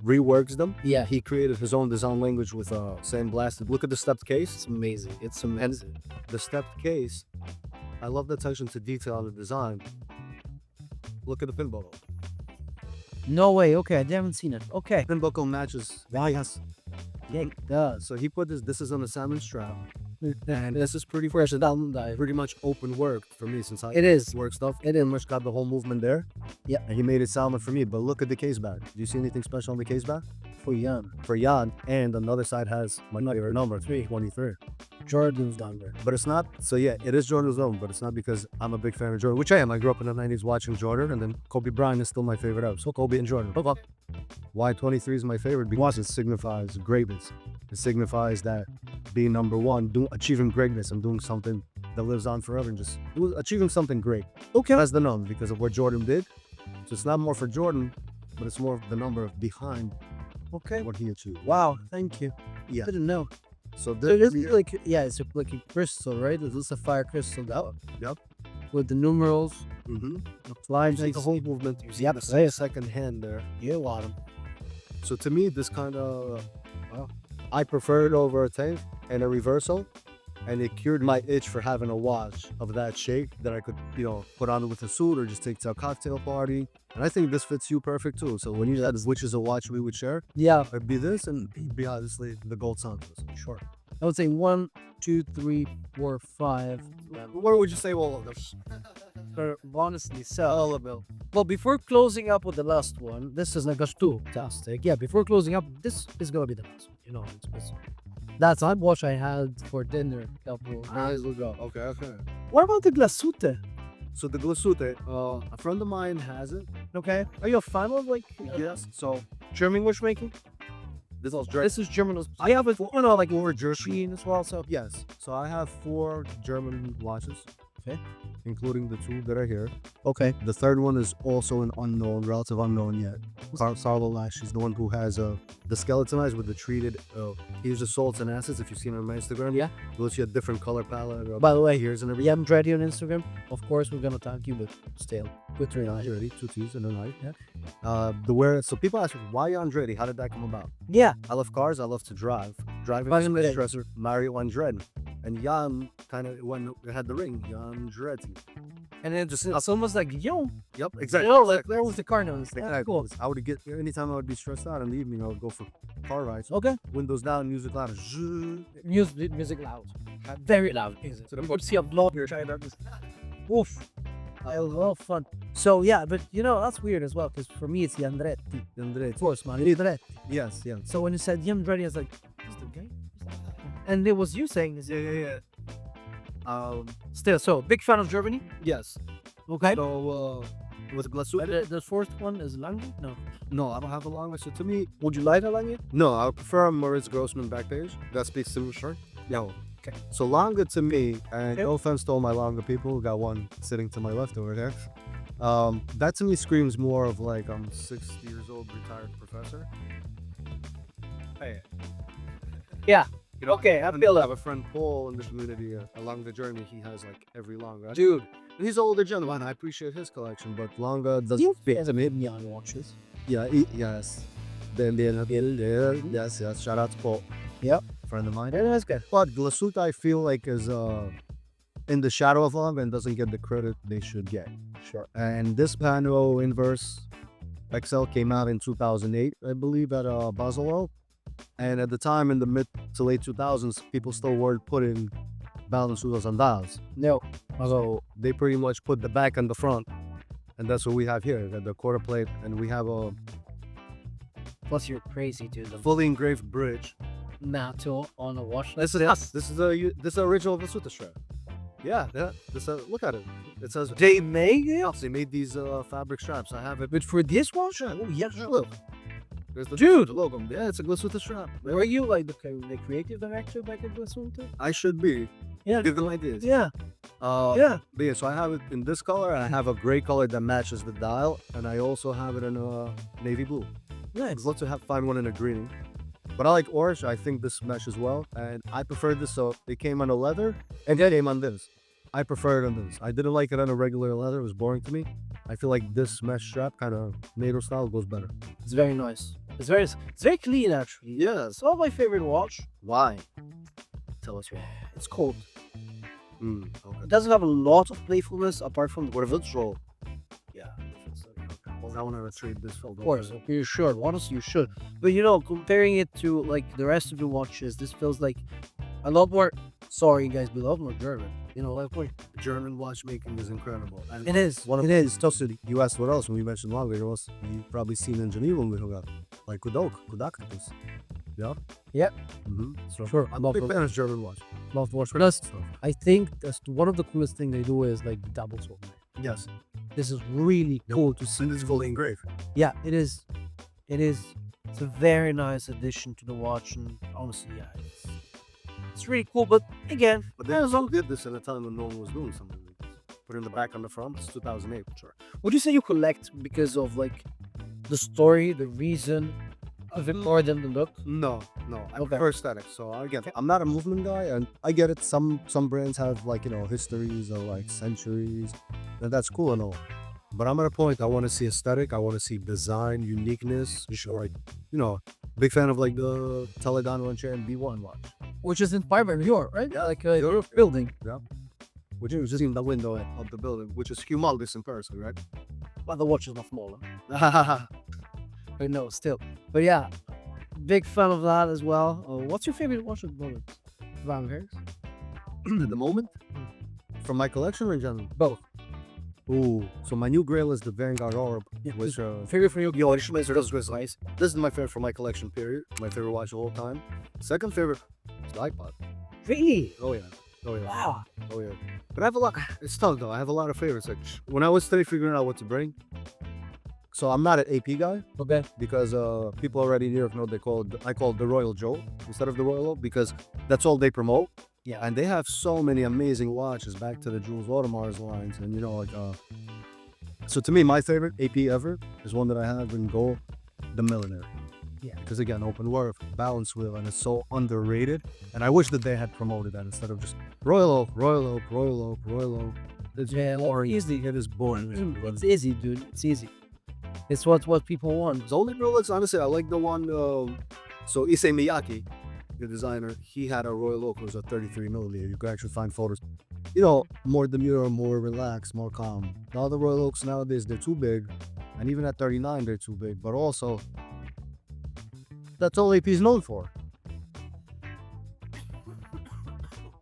Reworks them. Yeah. He created his own design language with sandblasted. Look at the stepped case. It's amazing. It's amazing. And the stepped case, I love the attention to detail on the design. Look at the pin buckle. No way. Okay, I haven't seen it. Okay. Pin buckle matches. Yes. Yeah, it does. So he put this is on a salmon strap. And this is pretty fresh. It's pretty much open work for me since I work stuff. It pretty much got the whole movement there. Yeah. And he made it salmon for me. But look at the case back. Do you see anything special on the case back? For Jan. For Jan. And another side has my number 323. Jordan's number. But it's not. So yeah, it is Jordan's own, but it's not because I'm a big fan of Jordan, which I am. I grew up in the 90s watching Jordan, and then Kobe Bryant is still my favorite out. So Kobe and Jordan. Why 23 is my favorite? Because it signifies greatness. It signifies that being number one, achieving greatness and doing something that lives on forever, and just achieving something great. Okay. That's the number because of what Jordan did. So it's not more for Jordan, but it's more of the number behind what he achieved. Wow, thank you. Yeah. Didn't know. So it's like, it's like a crystal, right? It's a sapphire crystal. Yep. With the numerals. Mm-hmm. The flags. The whole movement. You see the second hand there. Yeah, a lot of them. So to me, this kind of, I prefer it over a tank and a reversal. And it cured my itch for having a watch of that shape that I could, put on with a suit or just take to a cocktail party. And I think this fits you perfect too. So when you said which is a watch we would share, it'd be this and it'd be obviously the Gold Santos. Sure. I would say 1, 2, 3, 4, 5. What would you say? Well, honestly, so. Well, before closing up with the last one, this is like a fantastic. Yeah, before closing up, this is gonna be the last one. That's that watch I had for dinner a couple days ago. Okay. What about the Glashutte? So the Glashutte, a friend of mine has it. Okay. Are you a fan of Yes. So German watchmaking? This is German. I have a 4 German as well. So yes. So I have 4 German watches. Okay. including the two that are here. Okay. The third one is also an unknown, relative unknown yet. Sarlo Lash, she's the one who has the skeletonized with the treated. He uses salts and acids. If you've seen her on my Instagram, Yeah. you'll see a different color palette. By the way, here's and everything. Yandretti on Instagram. Of course, we're gonna thank you, but still, with 3 9. Already 2 T's and a knife. Yeah. The where. So people ask me, why Yandretti? How did that come about? Yeah. I love cars. I love to drive. Driving Why is a Yandretti? stressor. Mario Andretti. And Jan kind of when it had the ring, Yandretti. And then just it's almost like yo, Yep, exactly. you know, like there was the car notes. Exactly. Cool. I would get anytime I would be stressed out in the evening, I would go for car rides. Okay. Windows down, music loud. Music loud, very loud. So the see a vlog here trying to. Oof. I love fun. So yeah, but you know that's weird as well because for me it's Yandretti. Yandretti. Of course, man. Yandretti. Yes, yes. So when you said Yandretti, I was like, is the guy? And it was you saying this. Yeah. Still, so big fan of Germany. Yes. Okay. So, with Glashutte? The fourth one is Lange? No. No, I don't have a long. So to me, Would you like a Lange? no, I prefer a Moritz Grossman back page. That speaks to me, sure. Yeah. Okay. So Lange to me, and no offense to all my Lange people, got one sitting to my left over there. That to me screams more of like I'm 60 years old, retired professor. Hey. Yeah. You know, Okay, I and feel I that. have a friend Paul in the community along the journey. He has like every Lange. Dude. And he's an older gentleman. I appreciate his collection, but Lange doesn't You fit. has a neon watches. Yeah, yes. Then yes. Shout out to Paul. Yep. Friend of mine. Yeah, that's good. But Glashutte, I feel like is in the shadow of Lange and doesn't get the credit they should get. Sure. And this Pano Inverse XL came out in 2008, I believe, at Basel. And at the time, in the mid to late 2000s, people still weren't putting balance wheels on dials. No. So they pretty much put the back and the front. And that's what we have here, the quarter plate. And we have a Plus, you're crazy, dude. The fully engraved bridge. NATO on a watch. This is the original Glashutte strap. Yeah. This look at it. It says They made it? They made these fabric straps. I have it. But for this watch? Oh, yes. Look. There's the Dude. logo. Yeah, it's a Glashutte strap. Were you like the creative director back at Glashutte? I should be. Yeah. Give them ideas. Yeah. Yeah. But yeah, so I have it in this color. I have a gray color that matches the dial, and I also have it in navy blue. Nice. I'd love to find one in a green. But I like orange. I think this meshes well, and I prefer this. So it came on a leather, and it came on this. I prefer it on this. I didn't like it on a regular leather. It was boring to me. I feel like this mesh strap, kind of NATO style, goes better. It's very nice. It's very clean actually. Yes. It's not my favorite watch. Why? Tell us why. It's cold. Okay. It doesn't have a lot of playfulness apart from the What if it's roll? yeah. Well, I want to retrieve this photo. Of course, you should. Honestly, you should. But you know, comparing it to like the rest of the watches, this feels like a lot more. Sorry, guys, but a lot more German. You know, like more. German watchmaking is incredible. And It is. One of It is. Totally. You asked what else when we mentioned Lange. You've probably seen in Geneva when we hung out. Like Kudakis. Yeah? Yep. So Sure. I'm a big fan of German watch. Love the watch. Plus, I think that's one of the coolest thing they do is like double swap. Yes. This is really cool to see. And it's fully engraved. Yeah, it is. It is. It's a very nice addition to the watch, and honestly, yeah, it's really cool. But again, But they also did this at a time when no one was doing something like this. Put in the back on the front. It's 2008, sure. would you say you collect because of like the story, the reason of it more than the look? No. I Okay. prefer aesthetic. So again, I'm not a movement guy, and I get it. Some brands have like histories or like centuries, and that's cool and all. But I'm at a point. I want to see aesthetic. I want to see design, uniqueness. Like, big fan of like the Toledano and Sharon B1 watch, Which is inspired by New York, right? Yeah, Like a building. which is just in the window of the building, which is humongous in person, right? But the watch is not smaller. But no, still. But yeah, big fan of that as well. What's your favorite watch at the moment? Van Gogh? At the moment, from my collection or in general? Both. Ooh, so my new grail is the Vanguard Orb, Yeah, which Favorite for you? yo, this is nice. This is my favorite for my collection. Period. My favorite watch of all time. Second favorite is the iPod. Really? Oh yeah. Wow. Oh yeah. But I have a lot. It's tough though. I have a lot of favorites. Like when I was today figuring out what to bring. So I'm not an AP guy Okay. because people already in New York know I call it the Royal Joe instead of the Royal Oak because that's all they promote. Yeah. And they have so many amazing watches back to the Jules Audemars lines. And, so to me, my favorite AP ever is one that I have in gold, the Millinery. Yeah. Because again, open work, balance wheel, and it's so underrated. And I wish that they had promoted that instead of just Royal Oak, Royal Oak, Royal Oak, Royal Oak. It's boring. Easy. It is boring. It's easy, dude. It's easy. It's what people want. The only Rolex, honestly, I like the one. So Issey Miyake, the designer, he had a Royal Oak. It was a 33 millimeter. You could actually find photos. More demure, more relaxed, more calm. All the Royal Oaks nowadays, they're too big, and even at 39, they're too big. But also, that's all AP is known for.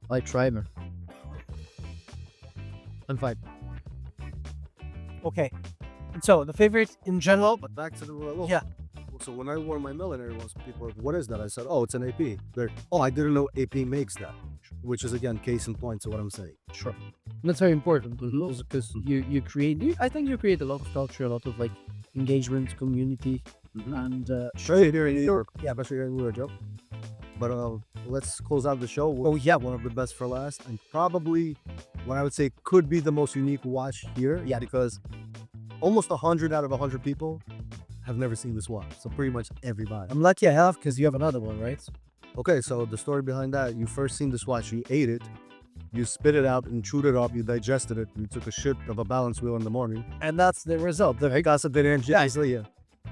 Like Schreiber. I'm fine. Okay. And so the favorite in general, But back to the Royal Oak. Yeah. So when I wore my Millinery once, people were like, what is that? I said, oh, it's an AP. I didn't know AP makes that. Which is, again, case in point to what I'm saying. sure. That's very important because you create. I think you create a lot of culture, a lot of like engagement, community, and Especially here in New York. Yeah, especially here in New York, Joe. But let's close out the show. Oh, yeah, one of the best for last. And probably what I would say could be the most unique watch here. Yeah, because almost 100 out of 100 people have never seen this watch. So pretty much everybody. I'm lucky I have because you have another one, right? Okay, so the story behind that, you first seen this watch, you ate it, you spit it out and chewed it up, you digested it, you took a shit of a balance wheel in the morning. And that's the result. The IamCasa did it. Yeah,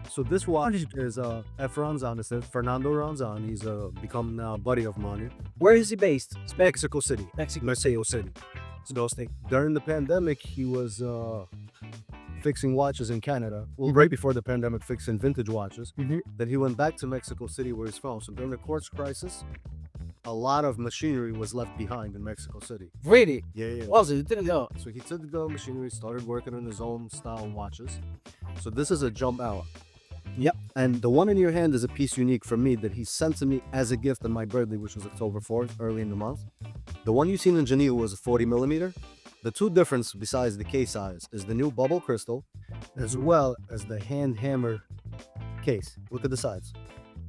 so this watch is F. Ranzan, it's Fernando Ranzan. He's become now a buddy of mine. Where is he based? It's Mexico City. Mexico City. So During the pandemic, he was fixing watches in Canada. Well, right before the pandemic, fixing vintage watches. Then he went back to Mexico City where he's from. So during the quartz crisis, a lot of machinery was left behind in Mexico City. Really? Yeah. Was it? Didn't know. So he took the machinery, started working on his own style watches. So this is a jump hour. Yep. And the one in your hand is a piece unique for me that he sent to me as a gift on my birthday, which was October 4th, early in the month. The one you've seen in Geneva was a 40 millimeter. The two difference besides the case size is the new bubble crystal, as well as the hand hammer case. Look at the sides.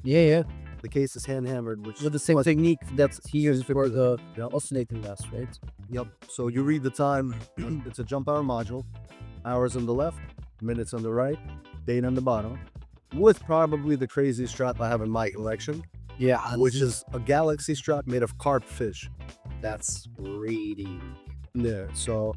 Yeah. The case is hand hammered, which With the same technique that he used for the oscillating glass, right? Yep. So you read the time. It's a jump hour module. Hours on the left, minutes on the right, date on the bottom, with probably the craziest strap I have in my collection. Yeah. Which is a galaxy strap made of carp fish. That's really. Yeah. So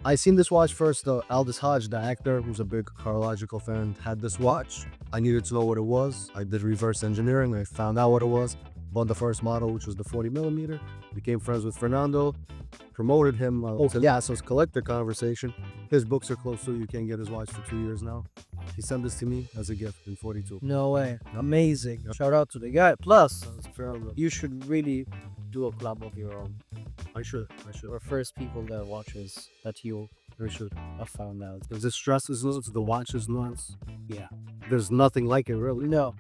I seen this watch first. Aldous Hodge, the actor, who's a big carological fan, had this watch. I needed to know what it was. I did reverse engineering. I found out what it was. Bought the first model, which was the 40 millimeter. Became friends with Fernando. Promoted him. So it's collector conversation. His books are close to. You can't get his watch for 2 years now. He sent this to me as a gift in 42. No way. Amazing. Shout out to the guy. Plus, Fair. you should really do a club of your own. I should. We're first people that watches that you should have found out. If this dress is nuts, the watch is nuts. Yeah. There's nothing like it, really. No.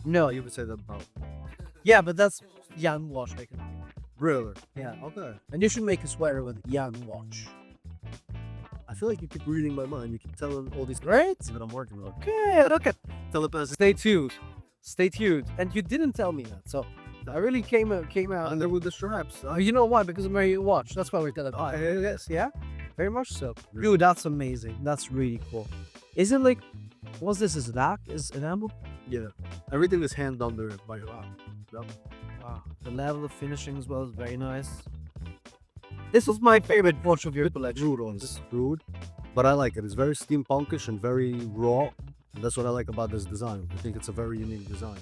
You would say that about. Yeah, but that's Jan watchmaker. Really? Yeah. Okay. And you should make a sweater with Jan watch. I feel like you keep reading my mind. You keep telling all these Right? things that I'm working on. Okay. Telepathy. Stay tuned. And you didn't tell me that, so I really came out. Under with the straps. You know why? Because I'm wearing your watch. That's why we're telling. Oh, Yes, yeah, very much so. Dude, that's amazing. That's really cool. Is it like, what's this? Is that is enamel? Yeah. Everything is hand done there by your Yep. Wow. The level of finishing as well is very nice. This was my favorite watch of your collection. It's rude, but I like it. It's very steampunkish and very raw. And that's what I like about this design. I think it's a very unique design.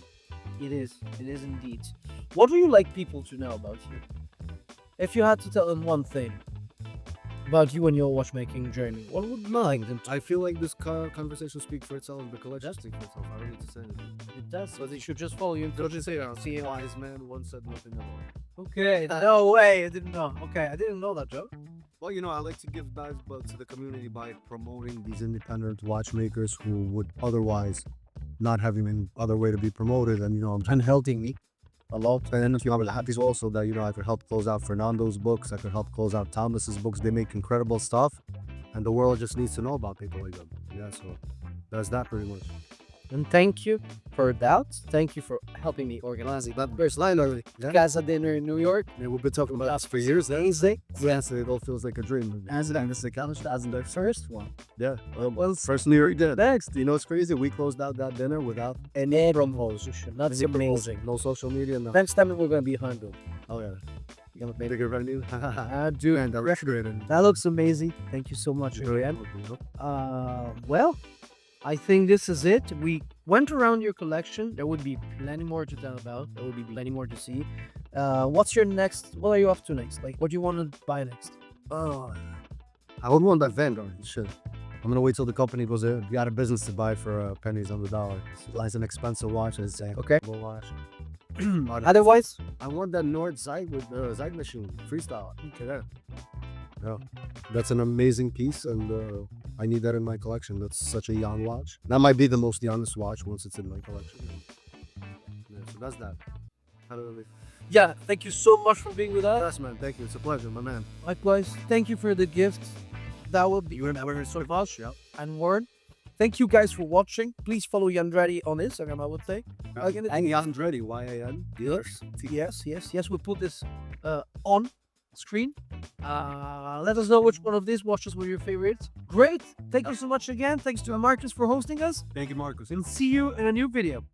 It is. It is indeed. What do you like people to know about you? If you had to tell them one thing about you and your watchmaking journey, what would you like them to? I feel like this conversation speaks for itself. The collection speaks for itself. I don't need to say anything. It does. So they should just follow you. Don't just say, see a wise man once said nothing at all. Okay. No way. I didn't know. Okay. I didn't know that joke. Well, I like to give back to the community by promoting these independent watchmakers who would otherwise not have any other way to be promoted. And helping me a lot. And then I'm happy also that, I could help close out Fernando's books. I could help close out Thomas's books. They make incredible stuff. And the world just needs to know about people like them. Yeah, so that's that pretty much. And thank you for that. Thank you for helping me organizing that first line already. Casa dinner in New York. Yeah, we've been talking about this for years. Amazing. Yes, it all feels like a dream. As it is the college as the first one. Yeah. Well, First New York dinner. Next, you know what's crazy? We closed out that dinner without any promotion. That's any promotion. amazing. No social media. No. Next time we're gonna be humble. Oh yeah. You're gonna make Bigger revenue. I do. And the refrigerator. That looks amazing. Thank you so much, Julian. Well, I think this is it. We went around your collection. There would be plenty more to tell about. There would be plenty more to see. What's your next? What are you up to next? Like, what do you want to buy next? I would want that Vanguard. Shit. I'm gonna wait till the company goes in. You got a business to buy for pennies on the dollar. It's an expensive watch. It's a Okay. watch. Otherwise, I want that Nord Zeit with the Zeit machine freestyle. Okay, yeah, that's an amazing piece, and I need that in my collection. That's such a Jan watch. That might be the most Janist watch once it's in my collection. Yeah, so that's that. yeah, thank you so much for being with us. Yes, man. Thank you. It's a pleasure, my man. Likewise, thank you for the gift. That will be sort of us, and word. Thank you guys for watching. Please follow Yandretti on Instagram, I would say. And Yandretti, Y-A-N. Yes. We'll put this on screen. Let us know which one of these watches were your favorites. Great. Thank you so much again. Thanks to Marcus for hosting us. Thank you, Marcus. We'll see you in a new video.